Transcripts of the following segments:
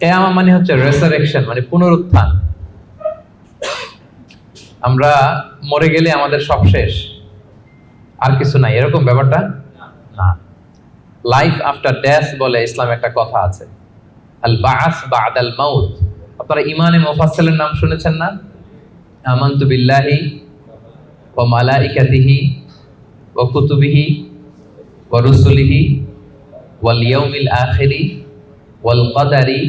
কিয়ামা মানে হচ্ছে রেসারেকশন, মানে পুনরুত্থান। আমরা মরে গেলে আমাদের সব শেষ, আর কিছু নাই, এরকম ব্যাপারটা না। লাইফ আফটার ডেথ বলে ইসলামে একটা কথা আছে, আল বাআস বা'দাল মাউত। আপনারা ইমানে মুফাসসিলের নাম শুনেছেন না? আমানতু বিল্লাহি ওয়া মালাইকাতিহি ওয়া কুতুবিহি ওয়া রুসুলিহি ওয়াল ইয়াউমিল আখিরি ওয়াল কদারি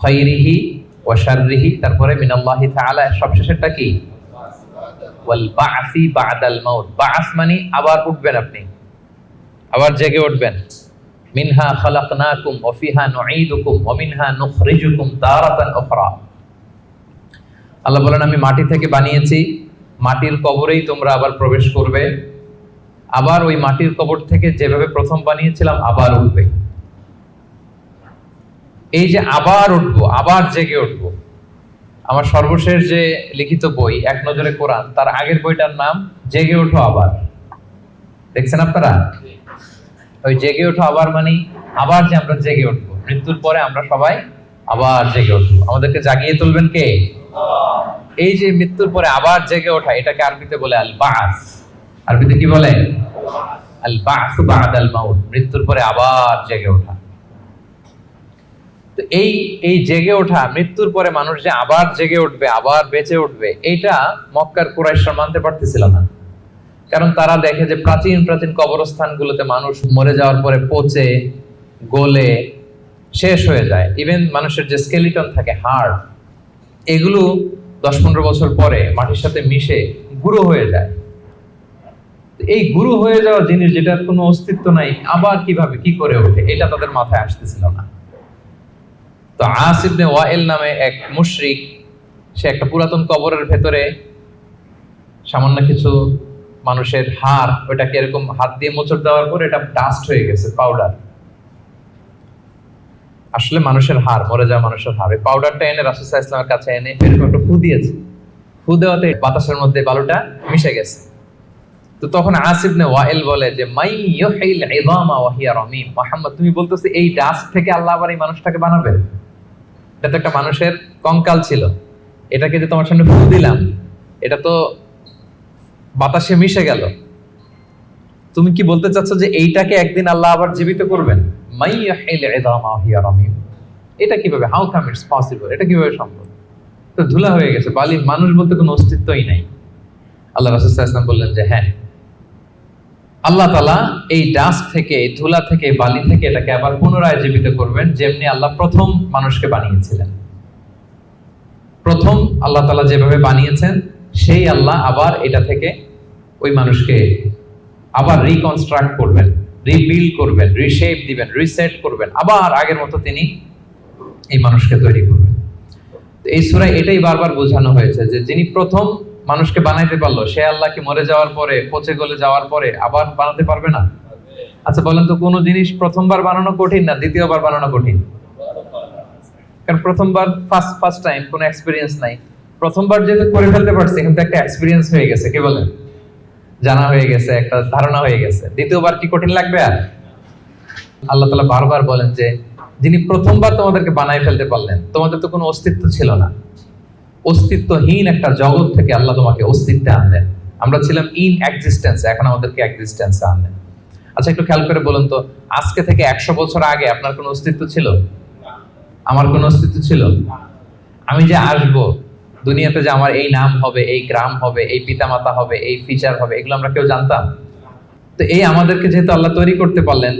খাইরিহি ওয়া শাররিহি, তারপরে মিনাল্লাহি তাআলা, সবশেষেরটা কি? ওয়াল বা'সি বা'দাল মাউত। বা'স মানে আবার উঠবেন, আপনি আবার জেগে উঠবেন। মিনহা খালাকনাকুম ওয়া ফিহা নুঈদুকুম ওয়া মিনহা নুখরিজুকুম তারাতান উখরা। আল্লাহ বলেন, আমি মাটি থেকে বানিয়েছি, মাটির কবরেই তোমরা আবার প্রবেশ করবে, আবার ওই মাটির কবর থেকে যেভাবে প্রথম বানিয়েছিলাম আবার উঠবে। এই যে আবার উঠবো, আবার জেগে উঠবো। আমার সর্বশেষ যে লিখিত বই এক নজরে কোরআন, তার আগের বইটার নাম জেগে ওঠো আবার। দেখছেন আপনারা? ওই জেগে ওঠো আবার মানে আবার যে আমরা জেগে উঠবো, মৃত্যুর পরে আমরা সবাই আবার জেগে উঠবো। আমাদেরকে জাগিয়ে তুলবেন কে? এই যে মৃত্যুর পরে আবার জেগে ওঠা, এটাকে আরবিতে বলে আল বা'স। আরবিতে কি বলে? আল বা'স বা'দাল মাউত, মৃত্যুর পরে আবার জেগে ওঠা। তো এই জেগে ওঠা, মৃত্যুর পরে মানুষ যে আবার জেগে উঠবে, আবার বেঁচে উঠবে, এইটা মক্কার কুরাইশরা মানতে পারতেছিল না। কারণ তারা দেখে যে প্রাচীন প্রাচীন কবরস্থানগুলোতে মানুষ মরে যাওয়ার পরে পচে গলে শেষ হয়ে যায়। ইভেন মানুষের যে স্কেলিটন থাকে, হাড়, এগুলো 10-15 বছর পরে মাটির সাথে মিশে গুঁড়ো হয়ে যায়। এই গুঁড়ো হয়ে যাওয়া জিনিস, যেটার কোনো অস্তিত্ব নাই, আবার কিভাবে কি করে ওঠে, এটা তাদের মাথায় আসতেছিল না। তো আস ইবনে ওয়াইল নামে এক মুশরিক, সে একটা পুরাতন কবরের ভেতরে সামান্য কিছু মানুষের হাড়, ওইটাকে এরকম হাত দিয়ে মোচড় দেওয়ার পর এটা ডাস্ট হয়ে গেছে, পাউডার। আসলে মানুষের হাড়, মরে যাওয়া মানুষের হাড়, এই পাউডারটা এনে রাসূল সাল্লাল্লাহু আলাইহি ওয়াসাল্লামের কাছে এনে এরকম একটা ফু দিয়েছে। ফু দেওয়াতে বাতাসের মধ্যে বালুটা মিশে গেছে। তো তখন আস ইবনে ওয়াইল বলে যে, মাই ইউহিল ইযামা ওয়া হিয়া রামীম। মুহাম্মদ, তুমি বলতেছো এই ডাস্ট থেকে আল্লাহ আবার এই মানুষটাকে বানাবে? এটা তো একটা মানুষের কঙ্কাল ছিল, এটাকে যে তোমার সামনে ফু দিলাম, এটা তো বাতাসে মিশে গেল। তুমি কি বলতে চাচ্ছ যে এইটাকে একদিন আল্লাহ আবার জীবিত করবেন? মাই ইউহিল ইযামা ওয়া হিয়া রামীম, এটা কিভাবে? How come it's possible? এটা কিভাবে সম্ভব? তো ধুলা হয়ে গেছে, বালি, মানুষ বলতে কোনো অস্তিত্বই নাই। আল্লাহ রাসূল সাল্লাল্লাহু আলাইহি ওয়াসাল্লাম বললেন যে হ্যাঁ, আল্লাহ তাআলা এই ডাস্ট থেকে, এই ধুলা থেকে, বালি থেকে এটাকে আবার পুনরায় জীবিত করবেন, যেমনি আল্লাহ প্রথম মানুষকে বানিয়েছিলেন। প্রথম আল্লাহ তাআলা যেভাবে বানিয়েছেন, সেই আল্লাহ আবার এটা থেকে ওই মানুষকে আবার রিকনস্ট্রাক্ট করবেন, রিবিল্ড করবেন, রিশেপ দিবেন, রিসেট করবেন, আবার আগের মতো তিনি এই মানুষকে তৈরি করবেন। তো এই সূরায় এটাই বারবার বোঝানো হয়েছে যে যিনি প্রথম মানুষকে বানাইতে পারলো, সে আল্লাহ কি মরে যাওয়ার পরে, পচে গলে যাওয়ার পরে আবার বানাতে পারবে না? আচ্ছা বলেন তো, কোন জিনিস প্রথমবার বানানো কঠিন না দ্বিতীয়বার বানানো কঠিন? কারণ প্রথমবার ফার্স্ট টাইম, কোনো এক্সপেরিয়েন্স নাই। প্রথমবার যেহেতু করে ফেলতে পারছে, কিন্তু একটা এক্সপেরিয়েন্স হয়ে গেছে, কি বলেন? জানা হয়ে গেছে, একটা ধারণা হয়ে গেছে। দ্বিতীয়বার কি কঠিন লাগবে আর? আল্লাহ তাআলা বারবার বলেন যে যিনি প্রথমবার তোমাদেরকে বানাই ফেলতে পারলেন, তোমাদের তো কোনো অস্তিত্ব ছিল না, অস্তিত্বহীন একটা জগৎ থেকে আল্লাহ তোমাকে অস্তিত্বে আনলেন। আমরা ছিলাম ইন এক্সিস্টেন্স, এখন আমাদেরকে এক্সিস্টেন্সে আনলেন। আচ্ছা একটু খেয়াল করে বলুন তো, আজকে থেকে 100 বছর আগে আপনার কোনো অস্তিত্ব ছিল? আমার কোনো অস্তিত্ব ছিল? আমি যে আসবো দুনিয়াতে, যে আমার এই নাম হবে, এই গ্রাম হবে, এই পিতামাতা হবে, এই ফিচার হবে, এগুলো আমরা কেউ জানতাম? তো এই আমাদেরকে যেহেতু আল্লাহ তৈরি করতে পারলেন,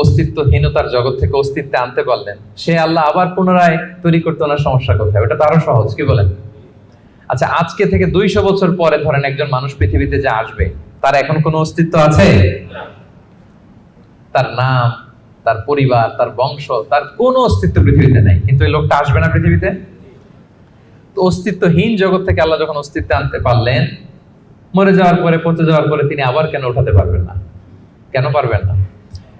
অস্তিত্বহীনতার জগৎ থেকে অস্তিত্বে আনতে পারলেন, সে আল্লাহ আবার পুনরায় তৈরি করতে ওনার সমস্যা কোথায়? ওটা তো আরো সহজ, কি বলেন? আচ্ছা আজকে থেকে 200 বছর পরে ধরেন একজন মানুষ পৃথিবীতে যে আসবে, তার এখন কোনো অস্তিত্ব আছে? তার নাম, তার পরিবার, তার বংশ, তার কোনো অস্তিত্ব পৃথিবীতে নাই। কিন্তু এই লোকটা আসবে না পৃথিবীতে? তো অস্তিত্বহীন জগৎ থেকে আল্লাহ যখন অস্তিত্বে আনতে পারলেন, মরে যাওয়ার পরে, পচে যাওয়ার পরে তিনি আবার কেন উঠাতে পারবেন না? কেন পারবেন না?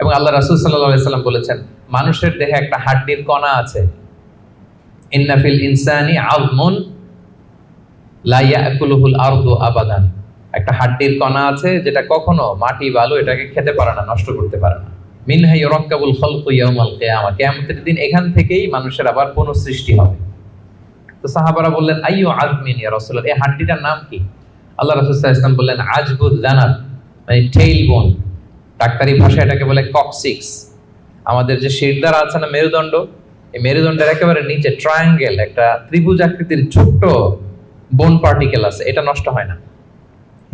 এবং আল্লাহ রাসূল সাল্লাল্লাহু আলাইহি সাল্লাম বলেছেন, মানুষের দেহে একটা হাড্ডির কণা আছে, ইন্না ফিল ইনসানি আযমুন লা ইয়াকুলুহুল আরদু আবাদান। একটা হাড্ডির কণা আছে যেটা কখনো মাটি বালু এটাকে খেতে পারে না, নষ্ট করতে পারে না। মিনহা ইউরাক্কাবুল খালকু ইয়াউমাল কিয়ামা, কিয়ামতের দিন এখান থেকেই মানুষের আবার পুনঃসৃষ্টি হবে। তো সাহাবারা বললেন আইয়ু আযমিন ইয়া রাসূলুল্লাহ, এই হাড্ডিটার নাম কি? আল্লাহ রাসূল সাল্লাল্লাহু আলাইহি ওয়াসাল্লাম বললেন আজবুদ জানাব, মানে টেইল বোন। ডাক্তারি ভাষায় এটাকে বলে কক্সিক্স। আমাদের যে শিরদাঁড়া আছে না, মেরুদণ্ড, এই মেরুদণ্ডের একেবারে নিচে ট্রায়াঙ্গেল একটা ত্রিভুজ আকৃতির ছোট্ট বোন পার্টিকেল আছে, এটা নষ্ট হয় না।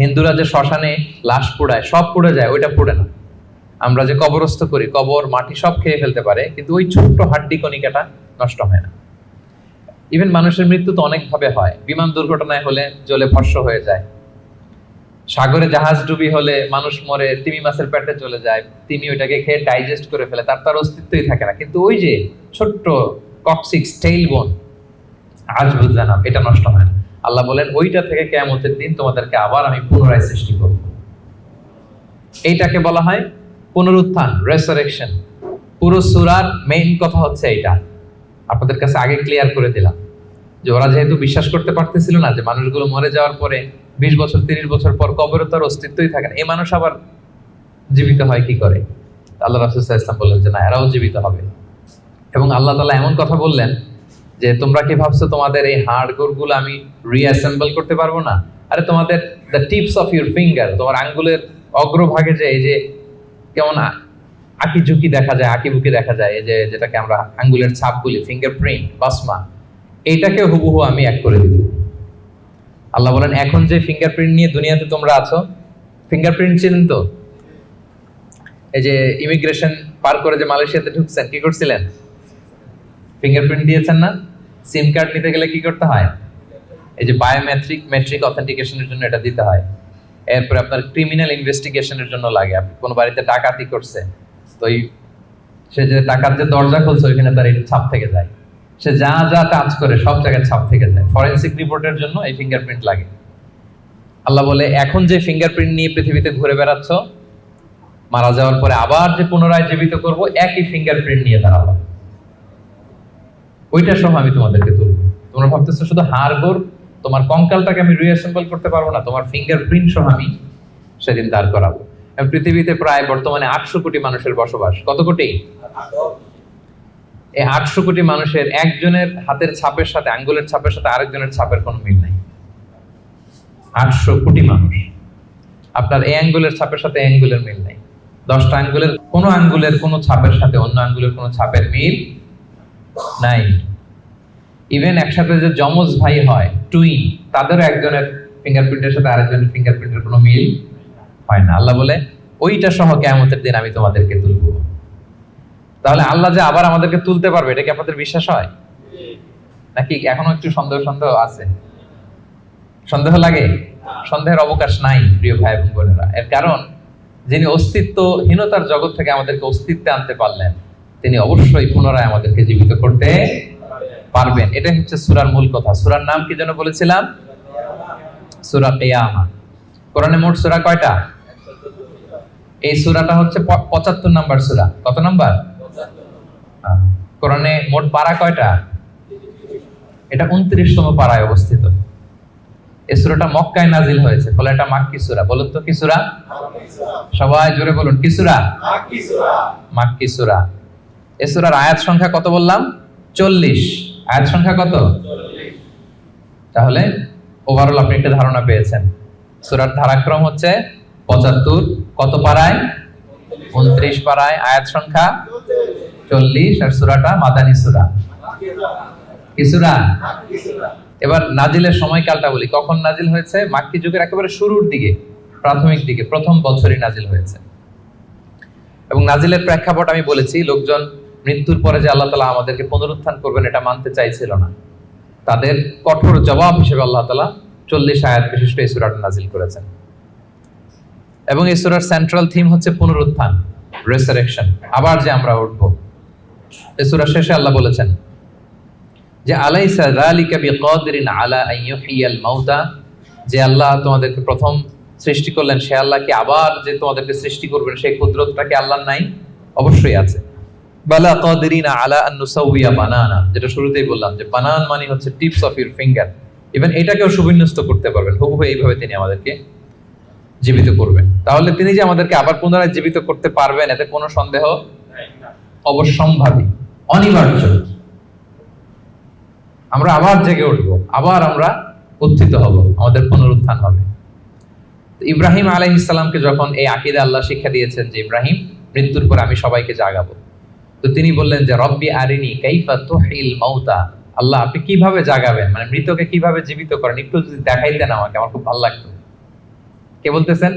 হিন্দুরা যে শ্মশানে লাশ পোড়ায়, সব পুড়ে যায়, ওইটা পুড়ে না। আমরা যে কবরস্থ করি, কবর মাটি সব খেয়ে ফেলতে পারে, কিন্তু ওই ছোট্ট হাড্ডি কণিকাটা নষ্ট হয় না। ইভেন মানুষের মৃত্যু তো অনেক ভাবে হয়। বিমান দুর্ঘটনায় হলে জ্বলে ভস্ম হয়ে যায়, সাগরে জাহাজ ডুবি হলে মানুষ মরে, তিমি মাছের পেটে চলে যায়, তিমি ওইটাকে খেয়ে ডাইজেস্ট করে ফেলে, তার অস্তিত্বই থাকে না। কিন্তু ওই যে ছোট্ট কক্সিক্স টেইল বোন আজবুদ জানাব, এটা নষ্ট হয় না। আল্লাহ বলেন ওইটা থেকে কিয়ামতের দিন তোমাদেরকে আবার আমি পুনরায় সৃষ্টি করব। এইটাকে বলা হয় পুনরুত্থান, রেসারেকশন। পুরো সূরার মেইন কথা হচ্ছে এইটা। আপনাদের কাছে আগে ক্লিয়ার করে দিলাম যে ওরা যেহেতু বিশ্বাস করতে পারতেছিল না যে মানুষগুলো মরে যাওয়ার পরে 20 বছর 30 বছর পর কবরে তার অস্তিত্বই থাকে না, এই মানুষ আবার জীবিত হয় কি করে? আল্লাহ রাসূল সাল্লাল্লাহু আলাইহি ওয়াসাল্লাম বললেন যে না, এরাও জীবিত হবে। এবং আল্লাহ তাআলা এমন কথা বললেন যে তোমরা কি ভাবছো তোমাদের এই হাড় গোড়গুলো আমি রিঅ্যাসেম্বল করতে পারবো না? আরে তোমাদের the tips of your finger, তোমার আঙ্গুলের অগ্রভাগে যে এই যে কেমন আঁকি ঝুঁকি দেখা যায়, আঁকি বুকি দেখা যায়, এই যে যেটাকে আমরা আঙ্গুলের ছাপ বলি, ফিঙ্গারপ্রিন্ট, বাসমা, এইটাকে হুবহু আমি এক করে দিব। আল্লাহ বলেন এখন যে ফিঙ্গারপ্রিন্ট নিয়ে দুনিয়াতে তোমরা আছো, ফিঙ্গারপ্রিন্ট চিনেন তো? এই যে ইমিগ্রেশন পার করে যে মালয়েশিয়াতে ঢুকছেন, কি করছিলেন? ফিঙ্গারপ্রিন্ট দিয়েছেন না? সিম কার্ড নিতে গেলে কি করতে হয়? এই যে মেট্রিক অথেন্টিকেশনের জন্য এটা দিতে হয়। এরপরে আপনার ক্রিমিনাল ইনভেস্টিগেশনের জন্য লাগে। আপনি কোনো বাড়িতে ডাকাতি করছে, তো সে যে ডাকাত যে দরজা খুলছে ওইখানে তার এই ছাপ থেকে যায়, সে যা যা টাচ করে সব জায়গায় ছাপ থেকে যায়। ফরেনসিক রিপোর্টের জন্য এই ফিঙ্গারপ্রিন্ট লাগে। আল্লাহ বলে এখন যে ফিঙ্গারপ্রিন্ট নিয়ে পৃথিবীতে ঘুরে বেড়াচ্ছ, মারা যাওয়ার পরে আবার যে পুনরায় জীবিত করব, একই ফিঙ্গারপ্রিন্ট নিয়ে দাঁড়াবো, ওইটা সহ আমি তোমাদেরকে তুলব। তোমরা ভাবতেছো শুধু হাড় গোড়, তোমার কঙ্কালটাকে আমি রিঅ্যাসেম্বল করতে পারবো না, তোমার ফিঙ্গারপ্রিন্ট সহ আমি সেদিন দাঁড় করাবো। পৃথিবীতে প্রায় বর্তমানে 800 কোটি মানুষের বসবাস। কত কোটি? এই 800 কোটি মানুষের একজনের হাতের ছাপের সাথে, আঙ্গুলের ছাপের সাথে আরেকজনের ছাপের কোনো মিল নাই। 800 কোটি মানুষ, আপনার এই আঙ্গুলের ছাপের সাথে এই আঙ্গুলের মিল নাই। 10টা আঙ্গুলের কোনো আঙ্গুলের কোনো ছাপের সাথে অন্য আঙ্গুলের কোনো ছাপের মিল নাই। ইভেন একসাথে যে যমজ ভাই হয়, টুইন, তাদেরও একজনের ফিঙ্গারপ্রিন্টের সাথে আরেকজনের ফিঙ্গারপ্রিন্টের কোনো মিল হয় না। আল্লাহ বলে ওইটা সহ কিয়ামতের দিন আমি তোমাদেরকে তুলব। তাহলে আল্লাহ যে আবার আমাদেরকে তুলতে পারবে, এটা কি আপনাদের বিশ্বাস হয় নাকি এখনো একটু সন্দেহ আছে? সন্দেহ লাগে? সন্দেহের অবকাশ নাই প্রিয় ভাই এবং বোনেরা। এর কারণ যিনি অস্তিত্বহীনতার জগৎ থেকে আমাদেরকে অস্তিত্বে আনতে পারলেন, তিনি অবশ্যই পুনরায় আমাদেরকে জীবিত করতে পারবেন। এটাই হচ্ছে সূরার মূল কথা। সূরার নাম কি যেন বলেছিলাম? সূরা কিয়ামা। কোরআনে মোট সূরা কয়টা? এই সূরাটা হচ্ছে 75 নাম্বার সূরা। কত নাম্বার? কোরআনে মোট পারা কয়টা? এটা 29তম পারায় অবস্থিত। এই সূরাটা মক্কায় নাজিল হয়েছে, ফলে এটা মাক্কি সূরা। বলুন তো কি সূরা? সবাই জোরে বলুন, কি সূরা? মাক্কি সূরা। মাক্কি সূরা। এই সূরার আয়াত সংখ্যা কত বললাম? 40। আয়াত সংখ্যা কত? 40। তাহলে ওভারঅল আপনি একটা ধারণা পেয়েছেন। সূরার ধারাক্রম হচ্ছে 75। কত পারায়? 29 পারায়, আয়াত সংখ্যা 40। আর সূরাটা মাদানী সূরা। কি সূরা? মাক্কি সূরা। এবার নাজিলের সময়কালটা বলি, কখন নাজিল হয়েছে? মাক্কি যুগের একেবারে শুরুর দিকে, প্রাথমিক দিকে, প্রথম বছরই নাজিল হয়েছে। এবং নাজিলের প্রেক্ষাপট আমি বলেছি, লোকজন মৃত্যুর পরে যে আল্লাহ তাআলা আমাদেরকে পুনরুত্থান করবেন এটা মানতে চাইছিল না। তাদের কঠোর জবাব হিসেবে আল্লাহ তাআলা 40 আয়াত বিশিষ্ট এই সূরাটা নাজিল করেছেন। এবং এই সূরার সেন্ট্রাল থিম হচ্ছে পুনরুত্থান, রেসারেকশন, আবার যে আমরা উঠব। এই সূরার শেষে আল্লাহ বলেছেন যে আলাইসা যালিকা বিকাদিরিন আলা আন ইউহিয়াল মাউতা, যে আল্লাহ তোমাদেরকে প্রথম সৃষ্টি করলেন, সে আল্লাহ কি আবার যে তোমাদেরকে সৃষ্টি করবেন সেই কুদরতটা কি আল্লাহর নাই? অবশ্যই আছে। বালা কাদিরিনা আলা আন নুসাউইয়া বানানা, যেটা শুরুতেই বললাম যে বানান মানে হচ্ছে tips of your finger. Even এটাকেও সুবিন্যস্ত করতে পারবেন, হুবহু এইভাবে তিনি আমাদেরকে জীবিত করবেন। তাহলে তিনি যে আমাদেরকে আবার পুনরায় জীবিত করতে পারবেন এতে কোনো সন্দেহ অবশ্যম্ভাবী, অনিবার্য। আমরা আবার জেগে উঠব, আবার আমরা উত্থিত হব, আমাদের পুনরুত্থান হবে। ইব্রাহিম আলাইহিস সালামকে যখন এই আকীদা আল্লাহ শিক্ষা দিয়েছেন যে ইব্রাহিম, মৃত্যুর পর আমি সবাইকে জাগাবো, তো তিনি বললেন যে রব্বি আরিনি কাইফা তুহিল মাউতা, আল্লাহ আপনি কিভাবে জাগাবেন, মানে মৃতকে কিভাবে জীবিত করেন, একটু যদি দেখাইতেন আমাকে, আমার খুব ভালো লাগতো। কে বলতেছেন?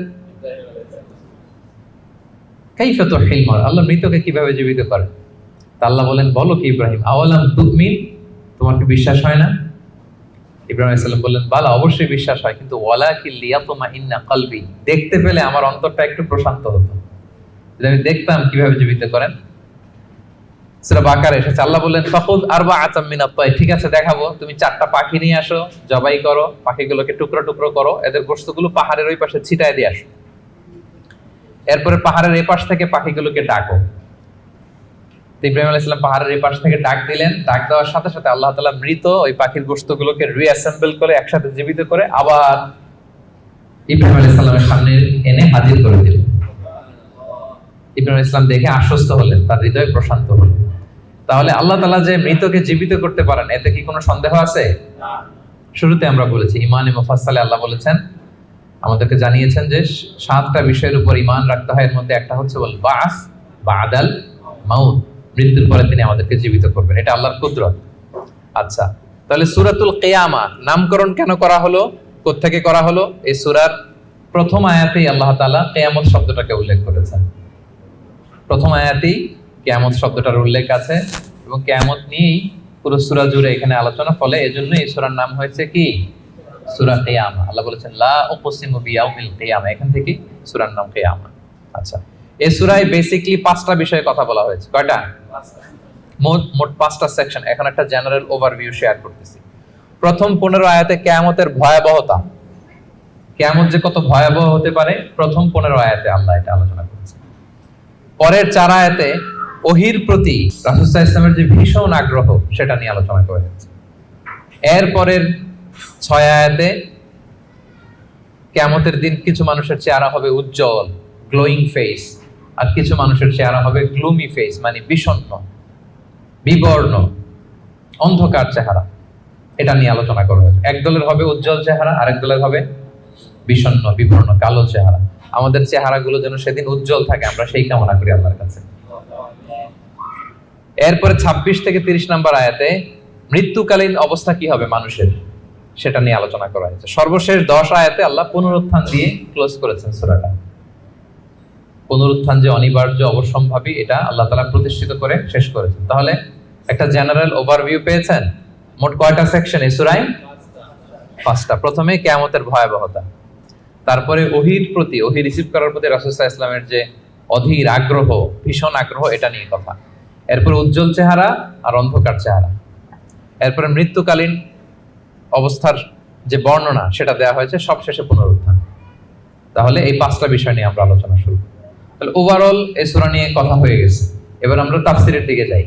কাইফা তুহিল মাউতা, আল্লাহ মৃতকে কিভাবে জীবিত করেন? তা আল্লাহ বলেন, বলো কি ইব্রাহিম, আওয়ালাম তুমিন, তোমার কি বিশ্বাস হয় না? ইব্রাহিম আলাইহিস সালাম বললেন, বালা, অবশ্যই বিশ্বাস হয়, কিন্তু ওয়ালাকিন লিয়াতমাইন্না কলবি, দেখতে পেলে আমার অন্তরটা একটু প্রশান্ত হতো, যদি আমি দেখতাম কিভাবে জীবিত করেন। সূরা বাকারা এসেছে, আল্লাহ বললেন ফাখুদ আরবাআতাম মিনাত তায়র, ঠিক আছে দেখাবো, তুমি 4টা পাখি নিয়ে আসো, জবাই করো, পাখিগুলোকে টুকরো টুকরো করো, এদের গোশতগুলো পাহাড়ের ওই পাশে ছিটায় দিয়ে আসো, এরপরে পাহাড়ের এই পাশ থেকে পাখিগুলোকে ডাকো। ইব্রাহিম আলাইহিস সালাম পাহাড়ের এই পাশ থেকে ডাক দিলেন, ডাক দেওয়ার সাথে সাথে আল্লাহ তাআলা মৃত ওই পাখির গোশতগুলোকে রিঅ্যাসেম্বল করে একসাথে জীবিত করে আবার ইব্রাহিম আলাইহিস সালামের সামনে এনে হাজির করে দিলেন। ইব্রাহিম আলাইহিস সালাম দেখে আশ্বস্ত হলেন, তার হৃদয় প্রশান্ত হলো। তাহলে আল্লাহ তাআলা যে মৃতকে জীবিত করতে পারেন এতে কি কোনো সন্দেহ আছে? না। শুরুতে আমরা বলেছি ঈমানে মুফাসসালে আল্লাহ বলেছেন, আমাদেরকে জানিয়েছেন যে 7টা বিষয়ের উপর ঈমান রাখতে হয়, এর মধ্যে একটা হচ্ছে ওয়াল বাস বাদাল মাউত, মৃত্যুর পরে তিনি আমাদেরকে জীবিত করবেন, এটা আল্লাহর কুদরত। আচ্ছা, তাহলে সূরাতুল কিয়ামা নামকরণ কেন করা হলো, কোত্থেকে করা হলো? এই সূরার প্রথম আয়াতেই আল্লাহ তাআলা কিয়ামত শব্দটাকে উল্লেখ করেছেন। প্রথম আয়াতেই কিয়ামত শব্দটার উল্লেখ আছে এবং কিয়ামত নিয়েই পুরো সূরা জুড়ে এখানে আলোচনা, ফলে এজন্য এই সূরার নাম হয়েছে কি? সূরা কিয়ামা। আল্লাহ বলেছেন লা উকসিমু বিয়াউমিল কিয়ামা, এখান থেকে সূরার নাম কিয়ামা। আচ্ছা, এই সূরায় বেসিক্যালি 5টা বিষয়ে কথা বলা হয়েছে। কয়টা? মোট 5টা সেকশন। এখন একটা জেনারেল ওভারভিউ শেয়ার করতেছি। প্রথম 15 আয়াতে কিয়ামতের ভয়াবহতা, কিয়ামত যে কত ভয়াবহ হতে পারে, প্রথম 15 আয়াতে আল্লাহ এটা আলোচনা করেছেন। পরের 4 আয়াতে ওহীর প্রতি রাসূল সাল্লাল্লাহু আলাইহি ওয়াসাল্লামের যে ভীষণ আগ্রহ সেটা নিয়ে আলোচনা করা হয়েছে। এর পরের 6 আয়াতে কিয়ামতের দিন কিছু মানুষের চেহারা হবে উজ্জ্বল, গ্লোয়িং ফেস, আর কিছু মানুষের চেহারা হবে গ্লুমি ফেস, মানে বিষণ্ণ, বিবর্ণ, অন্ধকার চেহারা। এটা নিয়ে আলোচনা করা হয়েছে। এক দলের হবে উজ্জ্বল চেহারা, আরেক দলের হবে বিষণ্ণ, বিবর্ণ, কালো চেহারা। আমাদের চেহারাগুলো যেন সেদিন উজ্জ্বল থাকে, আমরা সেই কামনা করি আল্লাহর কাছে। এরপরে 26 থেকে 30 নম্বর আয়াতে মৃত্যুকালীন অবস্থা কি হবে মানুষের, সেটা নিয়ে আলোচনা করা হয়েছে। সর্বশেষ 10 আয়াতে আল্লাহ পুনরুত্থান দিয়ে ক্লোজ করেছেন সূরাটা। পুনরুত্থান যে অনিবার্য, অবশ্যম্ভাবী, এটা আল্লাহ তাআলা প্রতিষ্ঠিত করে শেষ করেছেন। তাহলে একটা জেনারেল ওভারভিউ পেয়েছেন। মোট কয়টা সেকশন এই সূরায়? 5টা। প্রথমে কিয়ামতের ভয়াবহতা, তারপরে ওহীর প্রতি, ওহী রিসিভ করার প্রতি রাসূল সাল্লাল্লাহু আলাইহি ওয়াসাল্লামের যে অধীর আগ্রহ, ভীষণ আগ্রহ, এটা নিয়ে কথা। এরপরে উজ্জ্বল চেহারা আর অন্ধকার চেহারা। এরপরে মৃত্যুকালীন অবস্থার যে বর্ণনা সেটা দেওয়া হয়েছে, সবশেষে পুনরুত্থান। তাহলে এই 5টা বিষয় নিয়ে আমরা আলোচনা শুরু। তাহলে ওভারঅল এই সূরা নিয়ে কথা হয়ে গেছে। এবার আমরা তাফসীরের দিকে যাই।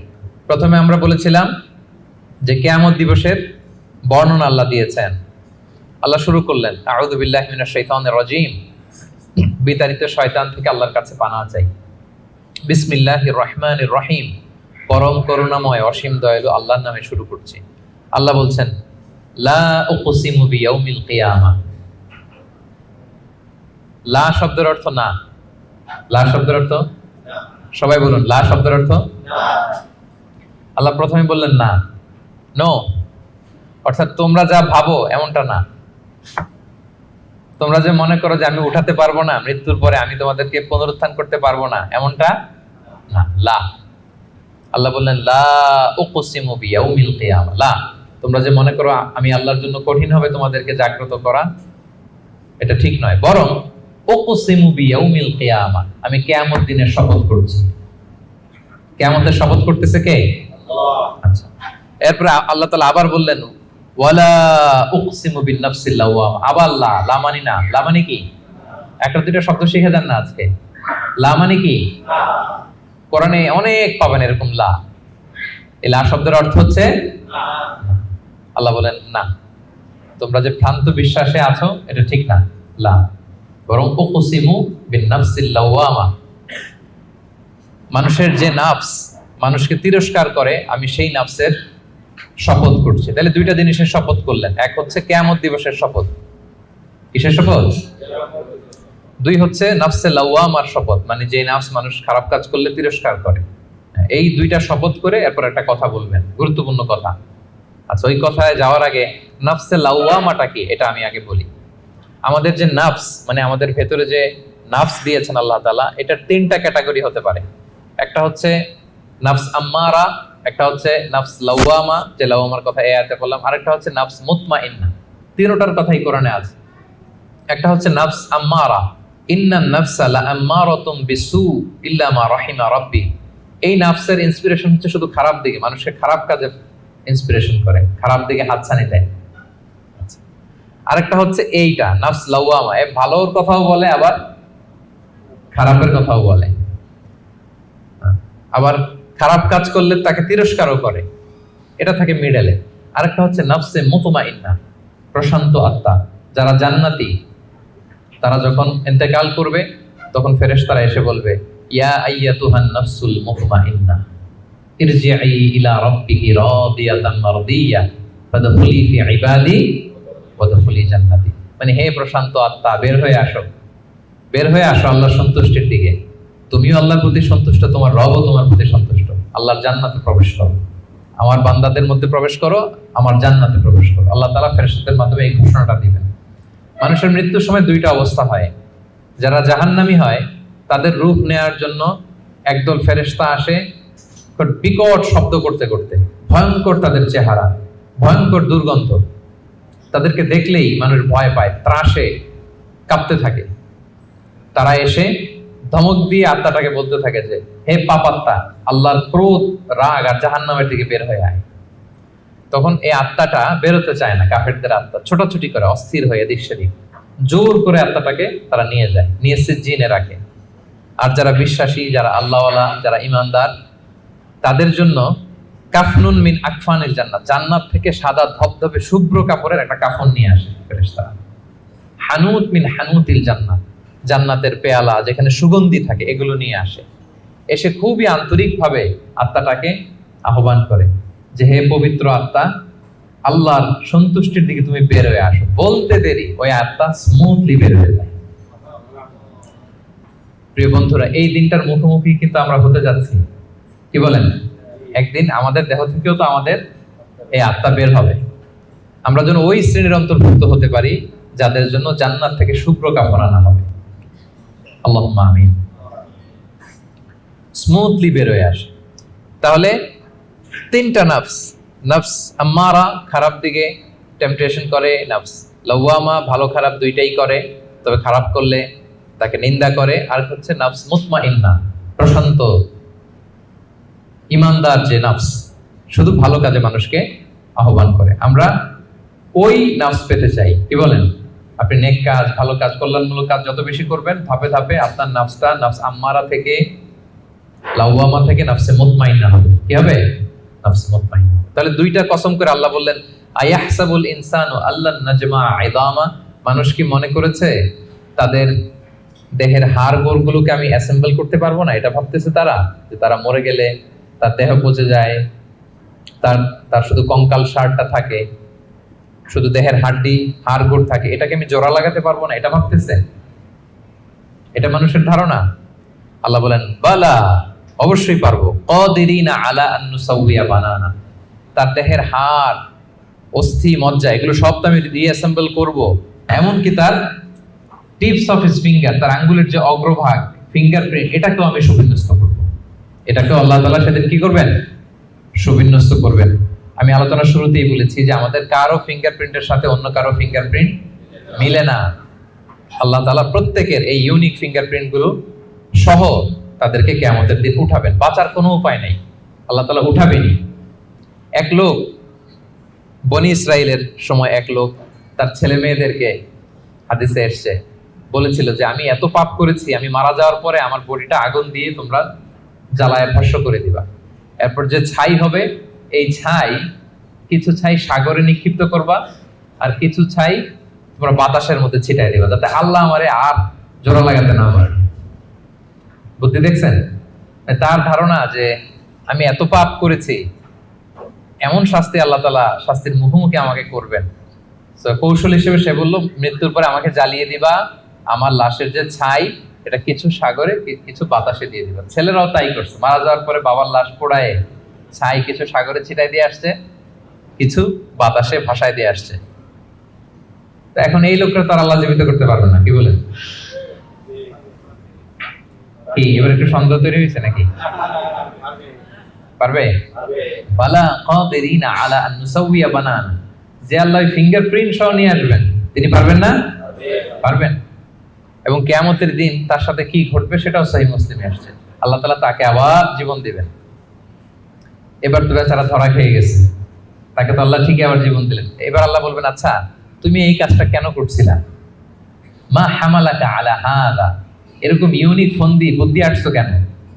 প্রথমে আমরা বলেছিলাম যে কিয়ামত দিবসের বর্ণনা আল্লাহ দিয়েছেন। আল্লাহ শুরু করলেন আউযু বিল্লাহি মিনাশ শাইতানির রাজীম, বিতাড়িত শয়তান থেকে আল্লাহর কাছে পানাহ চাই। বিসমিল্লাহির রহমানির রহিম, পরম করুণাময় অসীম দয়ালু আল্লাহর নামে শুরু করছি। আল্লাহ বলছেন লা উকসিমু বিয়াউমিল কিয়ামা। লা শব্দের অর্থ না। লা শব্দের অর্থ, সবাই বলুন, লা শব্দের অর্থ না। আল্লাহ প্রথমে বললেন না, নো, অর্থাৎ তোমরা যা ভাবো এমনটা না। তোমরা যে মনে করো যে আমি উঠাতে পারবো না, মৃত্যুর পরে আমি তোমাদেরকে পুনরুত্থান করতে পারবো না, এমনটা না। লা, আল্লাহ বললেন লা উকসিমু বিয়াউমিল কিয়ামা, লা, তোমরা যে মনে করো আমি আল্লাহর জন্য কঠিন হবে তোমাদেরকে জাগ্রত করা, এটা ঠিক নয়। বরং উকসিমু বিয়াউমিল কিয়ামা, আমি কিয়ামত দিনের শপথ করছি। কিয়ামতের শপথ করতেছে কে? আল্লাহ। আচ্ছা, এরপর আল্লাহ তাআলা আবার বললেন ওয়ালা উকসিমু বিন-নাফসিল লাওয়ামা। আবার লা, লা মানে না। লা মানে কি? একটা দুটো শব্দ শিখে যান না আজকে। লা মানে কি? কোরআনে অনেক পাবেন এরকম লা। এই লা শব্দের অর্থ হচ্ছে না। আল্লাহ বলেন না, তোমরা যে ভ্রান্ত বিশ্বাসে আছো এটা ঠিক না। লা, বরং উকসিমু বিন-নাফসিল লাওয়ামা, মানুষের যে নাফস মানুষকে তিরস্কার করে, আমি সেই নাফসের শপথ করছি। তাহলে দুইটা জিনিসের শপথ করলেন, এক হচ্ছে কিয়ামত দিবসের শপথ। কিসের শপথ? দুই হচ্ছে নাফসে লাওয়ামার শপথ, মানে যে নাফস মানুষ খারাপ কাজ করলে তিরস্কার করে। এই দুইটা শপথ করে এরপর একটা কথা বলবেন, গুরুত্বপূর্ণ কথা। আচ্ছা, ওই কথায় যাওয়ার আগে নাফসে লাওয়ামাটা কি এটা আমি আগে বলি। আমাদের যে নাফস, মানে আমাদের ভেতরে যে নাফস দিয়েছেন আল্লাহ তাআলা, এটার তিনটা ক্যাটাগরি হতে পারে। একটা হচ্ছে নাফস আম্মারা, একটা হচ্ছে নাফস লাওয়ামা, যে লাওয়ামার কথা এই আয়াতে বললাম, আরেকটা হচ্ছে নাফস মুতমাইন্না। তিনটার কথাই কোরআনে আছে। একটা হচ্ছে নাফস আম্মারা, ইন্নান নাফসা লাআম্মারাতুম বিসু ইল্লা মা রাহিমা রাব্বি। এই নাফসের ইন্সপিরেশন হচ্ছে শুধু খারাপ দিকে, মানুষকে খারাপ কাজে ইন্সপিরেশন করে, খারাপ দিকে হাতছানি দেয়। আরেকটা হচ্ছে এইটা নাফস লাওয়ামা, এ ভালোর কথাও বলে আবার খারাপের কথাও বলে, আবার খারাপ কাজ করলে তাকে তিরস্কারও করে, এটা থাকে মিডলে। আরেকটা হচ্ছে নাফসে মুতমাইন্না, প্রশান্ত আত্মা। যারা জান্নাতি তারা যখন ইন্তেকাল করবে তখন ফেরেশতারা এসে বলবে, ইয়া আইয়াতুহান নাফসুল মুতমাইন্না ইরজিই ইলা রাব্বিকি রাদিয়াতান মারদিয়া ফাদখুলি ফি ইবাদি ওয়াদখুলি জান্নাতি। মানে হে প্রশান্ত আত্মা, বের হয়ে আসো, বের হয়ে আসো আল্লাহর সন্তুষ্টির দিকে। তুমিও আল্লাহর প্রতি সন্তুষ্ট, তোমার রবও তোমার প্রতি সন্তুষ্ট। আল্লাহর জান্নাতে প্রবেশ করো, আমার বান্দাদের মধ্যে প্রবেশ করো, আমার জান্নাতে প্রবেশ করো। আল্লাহ তাআলা ফেরেশতাদের মাধ্যমে এই ঘোষণাটা দিবেন। মানুষের মৃত্যুর সময় দুইটা অবস্থা হয়। যারা জাহান্নামী হয় তাদের রূপ নেয়ার জন্য একদল ফেরেশতা আসে বিকট শব্দ করতে করতে, ভয়ঙ্কর তাদের চেহারা, ভয়ঙ্কর দুর্গন্ধ। তাদেরকে দেখলেই মানুষ ভয় পায়, ত্রাসে কাঁপতে থাকে। তারা এসে ধমক দিয়ে আত্মাটাকে বলতে থাকে যে, হে পাপাত্মা, আল্লাহর ক্রোধ, রাগ আর জাহান্নামের দিকে বের হয়ে আয়। তখন এই আত্মাটা বেরোতে চায় না, কাফেরদের আত্মা ছোটাছুটি করে, অস্থির হয়ে এদিক সেদিক, জোর করে আত্মাটাকে তারা নিয়ে যায়, নিয়ে সিজ্জিনে রাখে। আর যারা বিশ্বাসী, যারা আল্লাহওয়ালা, যারা ইমানদার, তাদের জন্য কাফনুন মিন আকফানিল জান্নাত, জান্নাত থেকে সাদা ধবধবে শুভ্র কাপড়ের একটা কাফন নিয়ে আসে ফেরেশতারা। হানুত মিন হানুতিল জান্নাত, জান্নাতের পেয়ালা যেখানে সুগন্ধি থাকে, এগুলো নিয়ে আসে। এসে খুবই আন্তরিকভাবে আত্মাটাকে আহ্বান করে যে, হে পবিত্র আত্মা, আল্লাহর সন্তুষ্টির দিকে তুমি বের হয়ে আসো। বলতে দেরি ওই আত্মা স্মুথলি বের হয়ে যায়। প্রিয় বন্ধুরা, এই দিনটার মুখোমুখি কিন্তু আমরা হতে যাচ্ছি। কি বলেন? একদিন আমাদের দেহ থেকেও তো আমাদের এই আত্মা বের হবে। আমরা যেন ওই শ্রেণীর অন্তর্ভুক্ত হতে পারি যাদের জন্য জান্নাত থেকে শুভ্র কাপড় আনা হবে। আল্লাহুম্মা আমিন। স্মুথলি বের হয়ে আসে। তাহলে তিনটা নাফস, নাফস আম্মারা খারাপ দিকে টেম্পটেশন করে, নাফস লাওয়ামা ভালো খারাপ দুইটাই করে, তবে খারাপ করলে তাকে নিন্দা করে, আর হচ্ছে নাফস মুতমাইন্না, প্রশান্ত ইমানদার যে নাফস, শুধু ভালো কাজে মানুষকে আহ্বান করে। আমরা ওই নাফস পেতে চাই। কি বলেন? আপনি নেক কাজ, ভালো কাজ, কল্যাণমূলক কাজ যত বেশি করবেন, ধাপে ধাপে আপনার নাফসটা নাফস আম্মারা থেকে, লাওয়ামা থেকে নাফসে মুতমাইন্না হবে। কি হবে? নাফসে মুতমাইন্না। তাহলে দুইটা কসম করে আল্লাহ বললেন, আয়াহসাবুল ইনসানু আল্লান নাজমা ইদামা, মানুষ কি মনে করেছে তাদের দেহের হাড় গোড়গুলোকে আমি অ্যাসেম্বল করতে পারবো না? এটা ভাবতেছে তারা, যে তারা মরে গেলে তার দেহ পচে যায়, তার শুধু কঙ্কাল সারটা থাকে, শুধু দেহের হাড্ডি হাড় গোড় থাকে, এটাকে আমি জোড়া লাগাতে পারবো না, এটা ভাবতেছে? এটা মানুষের ধারণা? আল্লাহ বলেন, বালা, অবশ্যই পারবো। কাদিরিনা আলা আন নুসাউইয়া বানানা, তার দেহের হাড়, অস্থি, মজ্জা, এগুলো সব তো আমি রিঅ্যাসেম্বল করব। এমনকি তার টিপস অফ হিজ ফিঙ্গার, তার আঙ্গুলের যে অগ্রভাগ, ফিঙ্গারপ্রিন্ট, এটাকেও আমি সুবিন্যস্ত করব। এটাকেও আল্লাহ তাআলা সেদিন কি করবেন? সুবিন্যস্ত করবেন। আমি আলোচনার শুরুতেই বলেছি যে আমাদের কারো ফিঙ্গারপ্রিন্টের সাথে অন্য কারো ফিঙ্গারপ্রিন্ট মিলে না। আল্লাহ তাআলা প্রত্যেকের এই ইউনিক ফিঙ্গারপ্রিন্ট গুলো সহ তাদেরকে কিয়ামতের দিন উঠাবেন। বাঁচার কোনো উপায় নেই, আল্লাহ তাআলা উঠাবেনই। এক লোক, বনি ইসরাইলের সময় এক লোক তার ছেলে মেয়েদেরকে, হাদিসে এসছে, বলেছিল যে আমি এত পাপ করেছি, আমি মারা যাওয়ার পরে আমার বডিটা আগুন দিয়ে তোমরা জ্বালায় ভস্ম করে দিবা। এরপর যে ছাই হবে, এই ছাই, কিছু ছাই সাগরে নিক্ষিপ্ত করবা, আর কিছু ছাই তোমরা বাতাসের মধ্যে ছিটাই দিবা, যাতে আল্লাহ আমারে আর জোড়া লাগাতে না পারে। বুদ্ধি দেখছেন? তার ধারণা যে আমি এত পাপ করেছি, এমন শাস্তি আল্লাহ তাআলা শাস্তির মুখোমুখি আমাকে করবেন। কৌশল হিসেবে সে বলল, মৃত্যুর পরে আমাকে জ্বালিয়ে দিবা, আমার লাশের যে ছাই এটা কিছু সাগরে কিছু বাতাসে দিয়ে দিবা। ছেলেরাও তাই করছে, মারা যাওয়ার পরে বাবার লাশ পোড়ায় ছাই কিছু সাগরে ছিটাই দিয়ে আসছে, কিছু বাতাসে ভাসায় দিয়ে আসছে। তো এখন এই লোকটা তার আল্লাহ জীবিত করতে পারবে না, কি বলেন? কি এবার একটু সন্দেহ তৈরি হয়েছে নাকি? পারবে? বালা কাদিরিনা আলা আন নুসাউইয়া বানানা, যে আল্লাহ ফিঙ্গারপ্রিন্ট সহ নিয়ে আসবেন, তিনি পারবেন না? পারবেন। এবং কিয়ামতের দিন তার সাথে কি ঘটবে সেটাও সহিহ মুসলিমে আসছে। আল্লাহ তাআলা তাকে আবার জীবন দিবেন। এবার তো বেচারা ধরা খেয়ে গেছে, তাকে তো আল্লাহ ঠিকই আবার জীবন দিলেন। এবার আল্লাহ বলবেন, আচ্ছা তুমি এই কাজটা কেন করছিলা? মা হামালাকা আলা হাদা, এরকম ইউনিক ফন্দি বুদ্ধি আটছো কেন?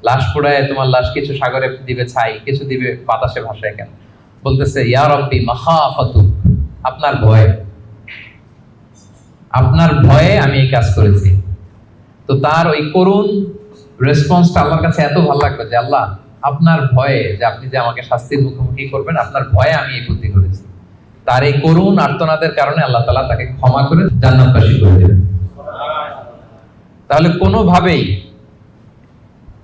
লাশ পোড়ায় তোমার লাশ কিছু সাগরে দিবে ছাই, কিছু দিবে বাতাসে ভাসায় কেন? বলতেছে, ইয়া রাব্বি মাখাফাতু, আপনার ভয়, আপনার ভয়ে আমি এই কাজ করেছি। তো তার ওই করুণ রেসপন্সটা আল্লাহর কাছে এত ভালো লাগলো যে আল্লাহ আপনার ভয়ে, যে আপনি যে আমাকে শাস্তির মুখোমুখি করবেন, আপনার ভয়ে আমি এই বুদ্ধি করেছি। তার এই করুণ আর্তনাদের কারণে আল্লাহ তাআলা তাকে ক্ষমা করে জান্নাতবাসী করে দেবেন। তাহলে কোনোভাবেই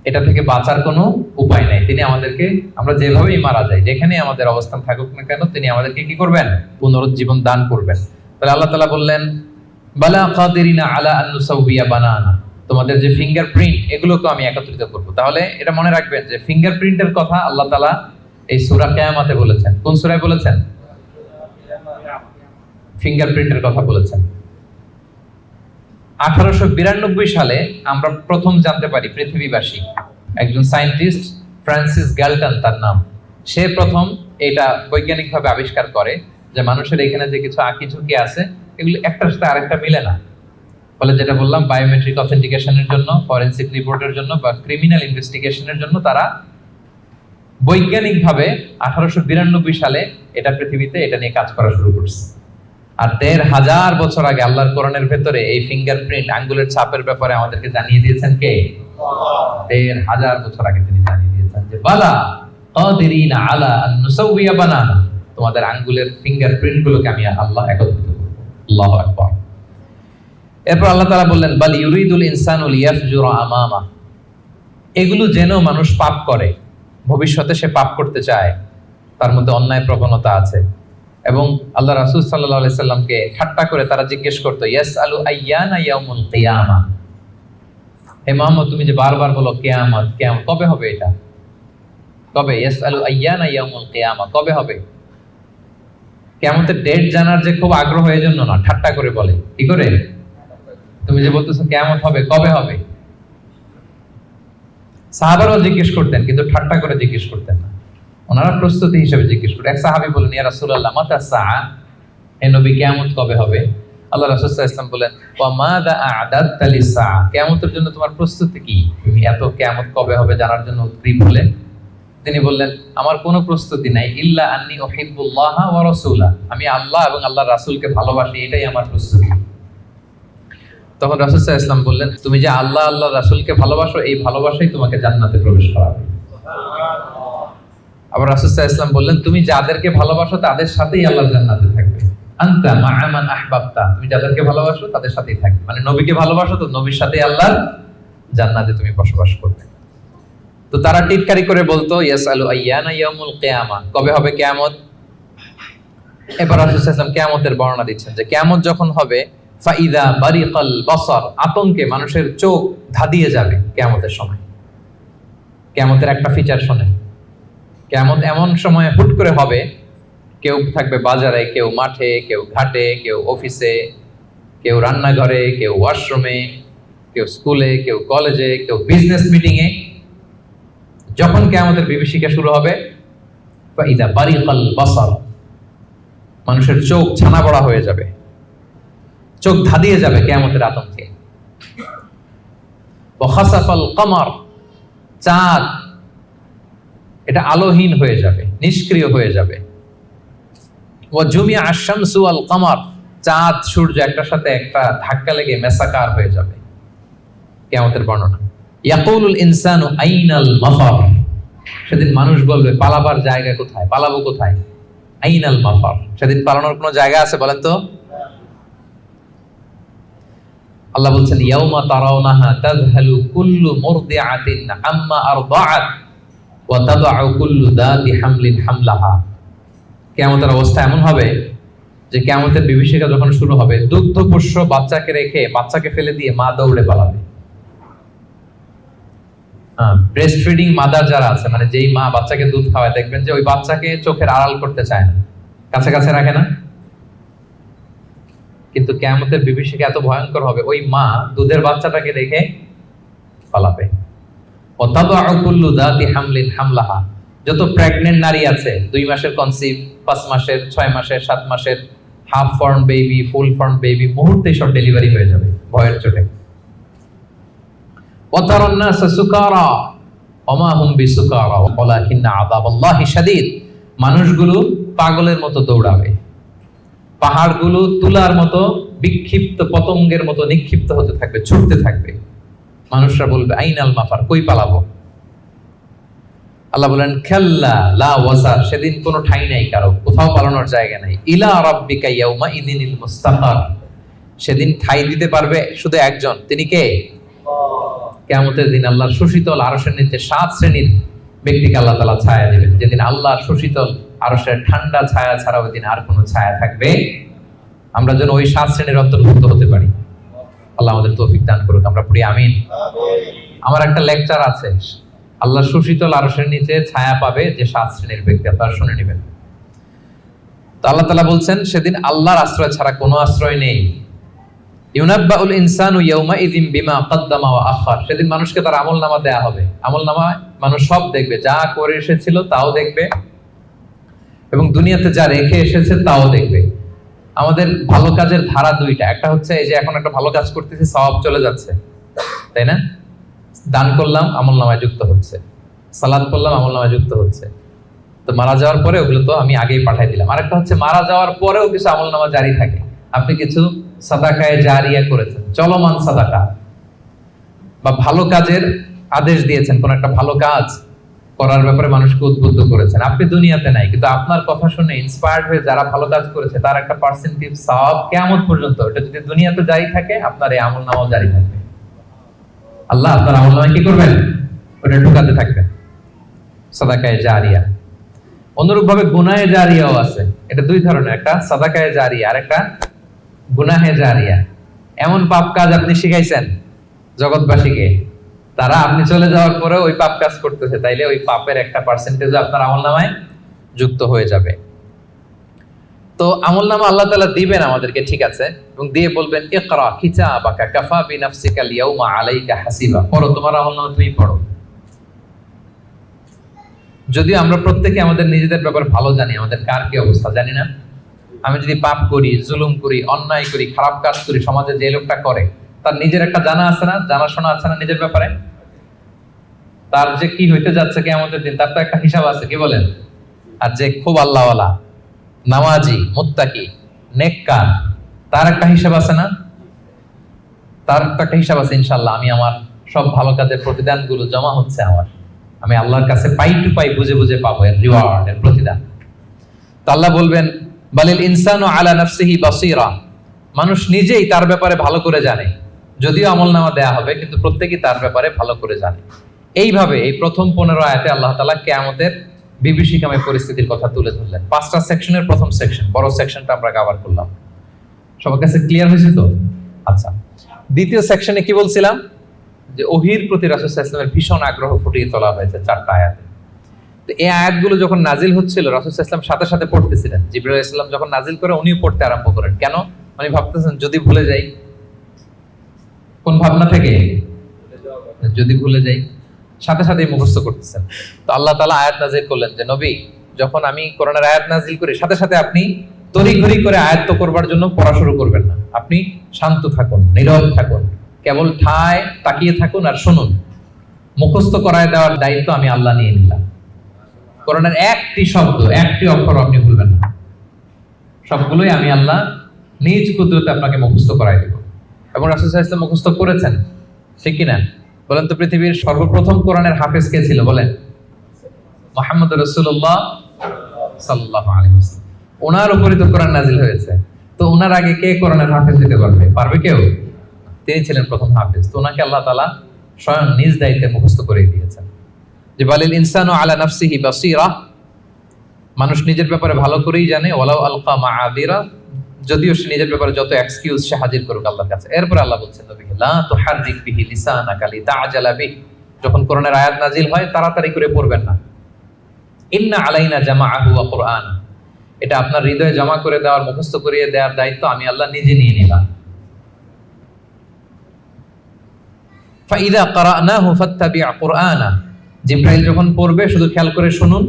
এটা থেকে বাঁচার কোনো উপায় নাই। তিনি আমাদেরকে, আমরা যেভাবেই মারা যাই, যেখানে আমাদের অবস্থান থাকুক না কেন, তিনি আমাদেরকে কি করবেন? পুনরুজ্জীবন দান করবেন। তাহলে আল্লাহ তাআলা বললেন, বালা কাদিরিনা আলা আন নুসাউইয়া বানানা, তোমাদের যে ফিঙ্গারপ্রিন্ট এগুলোকে আমি একত্রিত করব। তাহলে এটা মনে রাখবেন যে ফিঙ্গারপ্রিন্টের কথা আল্লাহ তাআলা এই সূরা কিয়ামতে বলেছেন। কোন সূরায় বলেছেন? ফিঙ্গারপ্রিন্টের কথা বলেছেন। 1892 সালে আমরা প্রথম জানতে পারি, পৃথিবীবাসী একজন সায়েন্টিস্ট ফ্রান্সিস গ্যালটন তার নাম, সে প্রথম এটা বৈজ্ঞানিকভাবে আবিষ্কার করে যে মানুষের এখানে যে কিছু আঁকিঝুঁকি আছে এগুলো একটার সাথে আরেকটা মিলে না। ফলে যেটা বললাম, বায়োমেট্রিক অথেন্টিকেশনের জন্য, ফরেনসিক রিপোর্টের জন্য বা ক্রিমিনাল ইনভেস্টিগেশনের জন্য তারা বৈজ্ঞানিকভাবে 1892 সালে এটা পৃথিবীতে এটা নিয়ে কাজ করা শুরু করছে। আর 1500 বছর আগে আল্লাহর কোরআনের ভেতরে এই ফিঙ্গারপ্রিন্ট, আঙ্গুলের ছাপের ব্যাপারে আমাদেরকে জানিয়ে দিয়েছেন কে? 1500 বছর আগে তিনি জানিয়ে দিয়েছেন যে বালা কাদিরিনা আলা আন নুসাউইয়া বানানা, তোমাদের আঙ্গুলের ফিঙ্গারপ্রিন্ট গুলোকে আমি আল্লাহ একত্রিত করব। আল্লাহু আকবার। এরপর আল্লাহ তাআলা বললেন, বাল ইউরিদুল ইনসানু লিয়াফজুরা আমামা, এগুলো যেন মানুষ পাপ করে, ভবিষ্যতে সে পাপ করতে চায়, তার মধ্যে অন্যায় প্রবণতা আছে। এবং আল্লাহ রাসূল সাল্লাল্লাহু আলাইহি সাল্লামকে ঠাট্টা করে তারা জিজ্ঞেস করতো, ইয়াসআলু আইয়ানা ইয়াউমুল কিয়ামা, হে মুহাম্মদ তুমি যে বারবার বলো কিয়ামত কিয়ামত, কবে হবে এটা? কবে? ইয়াসআলু আইয়ানা ইয়াউমুল কিয়ামা, কবে হবে? কিয়ামতের ডেট জানার যে খুব আগ্রহ, এই জন্য না, ঠাট্টা করে বলে। কি করে? তুমি যে বলতেছো কিয়ামত হবে, কবে হবে? সাহাবারাও জিজ্ঞেস করতেন, কিন্তু ঠাট্টা করে জিজ্ঞেস করতেন না, ওনারা প্রস্তুতি হিসেবে জিজ্ঞেস করতেন। এক সাহাবী বলেন, ইয়া রাসূলুল্লাহ মাতা সাআ, হে নবী কিয়ামত কবে হবে? আল্লাহ রাসূল সাল্লাল্লাহু আলাইহি ওয়াসাল্লাম বলেন, ওয়া মাযা আ'দাদতা লিস-সাআ, কিয়ামতের জন্য তোমার প্রস্তুতি কি? তুমি এত কিয়ামত কবে হবে জানার জন্য উদ্গ্রীব হলে? তিনি বললেন, আমার কোনো প্রস্তুতি নাই, ইল্লা আন্নী উহিব্বুল্লাহ ওয়া রাসূলা, আমি আল্লাহ এবং আল্লাহর রাসূলকে ভালোবাসি, এটাই আমার প্রস্তুতি। তখন রাসূল সাল্লাল্লাহু আলাইহি ওয়াসাল্লাম বললেন, তুমি যে আল্লাহ আল্লাহর রাসূলকে ভালোবাসো, এই ভালোবাসাই তোমাকে জান্নাতে প্রবেশ করাবে। আবার রাসূল সাল্লাল্লাহু আলাইহি ওয়াসাল্লাম বললেন, তুমি যাদেরকে ভালোবাসো তাদের সাথেই আল্লাহ জান্নাতে থাকবে। আনতা মা'a মান আহবাবতা, তুমি যাদেরকে ভালোবাসো তাদের সাথেই থাকবে, মানে নবীকে ভালোবাসো তো নবীর সাথেই আল্লাহর জান্নাতে তুমি বসবাস করবে। তো তারা টিটকারি করে বলতো, ইয়াসআলু আইয়ানা ইয়াউমুল কিয়ামা, কবে হবে কিয়ামত? এবার রাসূল সাল্লাল্লাহু আলাইহি ওয়াসাল্লাম কিয়ামতের বর্ণনা দিচ্ছেন যে কিয়ামত যখন হবে, ফাইদা বারিকাল বাসার, আতঙ্কে মানুষের চোখ ধাঁধিয়ে যাবে কিয়ামতের সময়। কিয়ামতের একটা ফিচার শোনেন, কিয়ামত এমন সময় হুট করে হবে, কেউ থাকবে বাজারে, কেউ মাঠে, কেউ ঘাটে, কেউ অফিসে, কেউ রান্নাঘরে, কেউ ওয়াশরুমে, কেউ স্কুলে, কেউ কলেজে, কেউ বিজনেস মিটিংয়ে। যখন কিয়ামতের বিভীষিকা শুরু হবে, ফাইদা বারিকাল বাসার, মানুষের চোখ ছানা বড়া হয়ে যাবে, চোখ ধাঁধিয়ে যাবে কিয়ামতের আতঙ্কে। ওয়া খাসাফাল কমার, চাঁদ এটা আলোহীন হয়ে যাবে, নিষ্ক্রিয় হয়ে যাবে। ওয়া জুমিআ আশ-শামসু ওয়াল কমার, চাঁদ সূর্য একটার সাথে একটা ধাক্কা লেগে মেসাকার হয়ে যাবে। কিয়ামতের বর্ণনা। ইয়াকুলুল ইনসানু আইনাল মাফার, সেদিন মানুষ বলবে পালাবার জায়গা কোথায়, পালাবো কোথায়। আইনাল মাফার, সেদিন পালানোর কোনো জায়গা আছে বলেন তো? আল্লাহ বলছেন ইয়াউমা তারাউনাহা তাযহালু কুল্লু মুরদিআতিন আম্মা আরদাআত ওয়া তাদউ কুল্লু যাতি হামলিন হামলাহা। কিয়ামতের অবস্থা এমন হবে যে কিয়ামতের বিভীষিকা যখন শুরু হবে, দুগ্ধপোষ্য বাচ্চাকে রেখে, বাচ্চাকে ফেলে দিয়ে মা দৌড়ে পালাবে। ব্রেস্ট ফিডিং মাদার যারা আছে, মানে যেই মা বাচ্চাকে দুধ খাওয়ায়, দেখবেন যে ওই বাচ্চাকে চোখের আড়াল করতে চায় না, কাছে কাছে রাখে না। কিন্তু কিয়ামতের বিভীষিকা এত ভয়ঙ্কর হবে, ওই মা দুধের বাচ্চাটাকে রেখে পালাবে। ওয়াতাদউ কুল্লু যাতি হামলিন হামলাহা, যত প্রেগন্যান্ট নারী আছে, 2 মাসের কনসিভ, 5 মাসের, 6 মাসের, 7 মাসের, half form baby, full form baby, মুহূর্তে সব ডেলিভারি হয়ে যাবে ভয়ের চোটে। ওয়াতারান নাস সুকারা ওমা হুম বিসুকারা ওয়ালাকিন্না আযাবাল্লাহি শাদীদ, মানুষগুলো পাগলের মতো দৌড়াবে, পাহাড়গুলো তুলার মতো বিক্ষিপ্ত পতঙ্গের মতো নিক্ষিপ্ত হতে থাকবে, ছুটতে থাকবে। মানুষরা বলবে আইনাল মাফার, কই পালাবো। আল্লাহ বলেন কাল্লা লা ওয়াজার, সেদিন কোনো ঠাঁই নাই কারো, কোথাও পালানোর জায়গা নাই। ইলা রাব্বিকা ইয়াউমা ইযিনিল মুস্তাকার, সেদিন ঠাঁই দিতে পারবে শুধু একজন, তিনি কে? কিয়ামতের দিন আল্লাহর সুশীতল আরশের নিচে 7 শ্রেণীর ব্যক্তিকে আল্লাহ তাআলা ছায়া দিবেন। যেদিন আল্লাহর সুশীতল আরশের ঠান্ডা ছায়া ছাড়া ওই দিন আর কোনো ছায়া থাকবে। আমরা যেন ওই 7 শ্রেণীর অন্তর্ভুক্ত হতে পারি। আল্লাহ আমাদের তৌফিক দান করুক, আমরা পড়ি আমিন। আমার একটা লেকচার আছে, আল্লাহর সুশীতল আরশের নিচে ছায়া পাবে যে 7 শ্রেণীর ব্যক্তি, আপনারা শুনে নেবেন। তো আল্লাহ তাআলা বলছেন সেদিন আল্লাহর আশ্রয় ছাড়া কোনো আশ্রয় নেই। ইউনাব্বাউল ইনসানু ইয়াউমা ইযিম বিমা কদ্দামা ওয়া আখার, সেদিন মানুষকে তার আমলনামা দেয়া হবে। আমলনামা মানুষ সব দেখবে, যা করে এসেছিল তাও দেখবে এবং দুনিয়াতে যা রেখে এসেছে তাও দেখবে। আমাদের ভালো কাজের ধারা 2টা, একটা হচ্ছে এই যে এখন একটা ভালো কাজ করতেছি, সওয়াব চলে যাচ্ছে, তাই না? দান করলাম, আমলনামায় যুক্ত হচ্ছে, সালাত করলাম, আমলনামায় যুক্ত হচ্ছে। তো মারা যাওয়ার পরে ওগুলো তো আমি আগেই পাঠিয়ে দিলাম। আরেকটা হচ্ছে মারা যাওয়ার পরেও কিছু আমলনামা জারি থাকে। আপনি কিছু সাদাকায়ে জারিয়া করেছেন, চলমান সাদাকা, বা ভালো কাজের আদেশ দিয়েছেন, কোন একটা ভালো কাজ করার ব্যাপারে মানুষকে উদ্বুদ্ধ করেছেন। আপনি দুনিয়াতে নাই, কিন্তু আপনার কথা শুনে ইন্সপায়ার্ড হয়ে যারা ভালো কাজ করেছে তার একটা পার্সেন্টেজ সওয়াব কিয়ামত পর্যন্ত, এটা যদি দুনিয়াতে জারি থাকে, আপনার এই আমলনামাও জারি থাকবে। আল্লাহ আপনার আমলনামায় কি করবেন? ওটা ঢুকাতে থাকবেন, সাদাকায়ে জারিয়া। অনুরূপভাবে গুনাহে জারিয়াও আছে, এটা 2 ধরনের, একটা সাদাকায়ে জারিয়া আর একটা গুনাহে জারিয়া। এমন পাপ কাজ আপনি শিখাইছেন জগৎবাসীকে, তারা আপনি চলে যাওয়ার পরে ওই পাপ কাজ করতেছে, তাইলে ওই পাপের একটা পার্সেন্টেজ আপনার আমলনামায় যুক্ত হয়ে যাবে। তো আমলনামা আল্লাহ তাআলা দিবেন আমাদেরকে, ঠিক আছে, এবং দিয়ে বলবেন ইকরা কিতাবাকা কাফা বিনাফসিকা আল-ইয়াউমা আলাইকা হাসিবা, পড়ো তোমার আমলনামা তুমি পড়ো। যদিও আমরা প্রত্যেকে আমাদের নিজেদের ব্যাপারে ভালো জানি, আমাদের কার কি অবস্থা জানি না। আমি যদি পাপ করি, জুলুম করি, অন্যায় করি, খারাপ কাজ করি, সমাজে যে লোকটা করে তার নিজের একটা জানা আছে না, জানাশোনা আছে না নিজের ব্যাপারে, তার যে কি হইতে যাচ্ছে কিয়ামতের দিন তার তো একটা হিসাব আছে, কি বলেন? আর যে খুব আল্লাহওয়ালা, নামাজি, মুত্তাকি, নেককার, তার একটা হিসাব আছে না? তার একটা হিসাব আছে, ইনশাআল্লাহ আমি আমার সব ভালো কাজের প্রতিদানগুলো জমা হচ্ছে আমার, আমি আল্লাহর কাছে পাই টু পাই বুঝে বুঝে পাবো এর রিওয়ার্ড, এর প্রতিদান। তো আল্লাহ বলবেন বালিল ইনসানু আলা নাফসিহি বাসীরা, মানুষ নিজেই তার ব্যাপারে ভালো করে জানে, যদিও আমলনামা দেয়া হবে কিন্তু প্রত্যেকেই তার ব্যাপারে ভালো করে জানে। এইভাবে এই প্রথম 15 আয়াতে আল্লাহ তাআলা কিয়ামতের বিভীষিকাময় পরিস্থিতির কথা তুলে ধরলেন। 5টা সেকশনের প্রথম সেকশন, বড় সেকশনটা আমরা কভার করলাম। সবার কাছে ক্লিয়ার হয়েছে তো? আচ্ছা, দ্বিতীয় সেকশনে কি বলছিলাম? যে ওহীর প্রতি রাসূল সাল্লাল্লাহু আলাইহি ওয়াসাল্লামের ভীষণ আগ্রহ ফুটিয়ে তোলা হয়েছে 4টা আয়াতে। তো এই আয়াতগুলো যখন নাজিল হচ্ছিল, রাসূল সাল্লাল্লাহু আলাইহি ওয়াসাল্লাম সাথে সাথে পড়তেছিলেন। জিবরাইল আলাইহিস সালাম যখন নাজিল করে উনিও পড়তে আরম্ভ করেন। কেন? উনি ভাবতেছেন যদি ভুলে যাই। কোন ভাবনা থেকে? যদি ভুলে যাই, সাথে সাথে মুখস্থ করতেছেন। তো আল্লাহ তাআলা আয়াত নাজিল করলেন যে নবী, যখন আমি কোরআনের আয়াত নাজিল করি সাথে সাথে আপনি তড়িঘড়ি করে আয়াত্ত করবার জন্য পড়া শুরু করবেন না। আপনি শান্ত থাকুন, নীরব থাকুন, কেবল ঠায় তাকিয়ে থাকুন আর শুনুন। মুখস্থ করায় দেওয়ার দায়িত্ব আমি আল্লাহ নিয়ে নিলাম। কোরআনের একটি শব্দ, একটি অক্ষর আপনি ভুলবেন না, সবগুলোই আমি আল্লাহ নিজ কুদরতে আপনাকে মুখস্থ করাই দেব। এবং রাসূল সাল্লাল্লাহু আলাইহি ওয়াসাল্লাম মুখস্থ করেছেন। ঠিক কিনা? বলেন তো, পৃথিবীর সর্বপ্রথম কোরআনের হাফেজ কে ছিল বলেন? মুহাম্মদ রাসূলুল্লাহ সাল্লাল্লাহু আলাইহি ওয়াসাল্লাম। ওনার উপরে তো কোরআন নাজিল হয়েছে, তো ওনার আগে কে কোরআনের হাফেজ দিতে পারবে? পারবে কেউ? তিনি ছিলেন প্রথম হাফেজ। তো ওনাকে আল্লাহ তাআলা স্বয়ং নিজ দায়িত্বে মুখস্থ করে দিয়েছেন যে বালিল ইনসানু আলা নাফসিহি বাসীরা, মানুষ নিজের ব্যাপারে ভালো করেই জানে, ওয়ালাউ আলকা মাআযিরা, যদিও সে নিজের ব্যাপারে যত এক্সকিউজ সে হাজির করুক আল্লাহর কাছে। এরপর আল্লাহ বলছেন নবীকে, লা তুহাররিক বিহি লিসানাকা লিতাআজালা বিহি, যখন কোরআনের আয়াত নাজিল হয় তাড়াতাড়ি করে পড়বেন না। ইন্না আলাইনা জামাআহু ওয়া কুরআন, এটা আপনার হৃদয়ে জমা করে দেওয়ার, মুখস্থ করিয়ে দেওয়ার দায়িত্ব আমি আল্লাহ নিজে নিয়ে নিলাম। ফাইদা ক্বারানাহু ফাত্তাবি' কুরআনা, জিবরাইল যখন পড়বে শুধু খেয়াল করে শুনুন,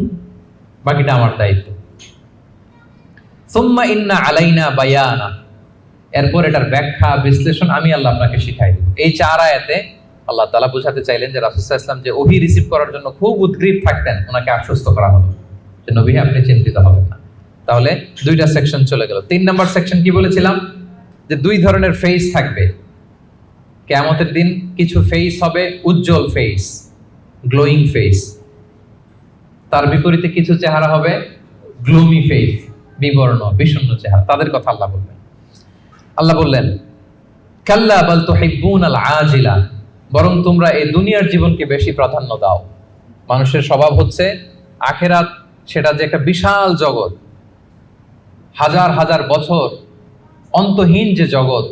বাকিটা আমার দায়িত্ব। সুম্মা ইন্না আলাইনা বায়ানা, এরপর এটার ব্যাখ্যা বিশ্লেষণ আমি আল্লাহ আপনাকে শিখাই দেব। এই 4 আয়াতে আল্লাহ তাআলা বোঝাতে চাইলেন যে রাসূল সাল্লাল্লাহু আলাইহি ওয়াসাল্লাম যে ওহী রিসিভ করার জন্য খুব উদ্গ্রীব থাকতেন, ওনাকে আশ্বস্ত করা হলো যে নবী আপনি চিন্তিত হবেন না। তাহলে 2টা সেকশন চলে গেল। 3 নাম্বার সেকশন কি বলেছিলাম? যে 2 ধরনের ফেস থাকবে কিয়ামতের দিন। কিছু ফেস হবে উজ্জ্বল ফেস, গ্লোয়িং ফেস। তার বিপরীতে কিছু চেহারা হবে গ্লুমি ফেস, বিবর্ণ বিষণ্ণ চেহারা। তাদের কথা আল্লাহ বলবেন। আল্লাহ বললেন, কাল্লা বাল তুহিব্বুনাল আজিলা, বরং তোমরা এই দুনিয়ার জীবনকে বেশি প্রাধান্য দাও। মানুষের স্বভাব হচ্ছে আখিরাত, সেটা যে একটা বিশাল জগৎ, হাজার হাজার বছর অন্তহীন যে জগৎ,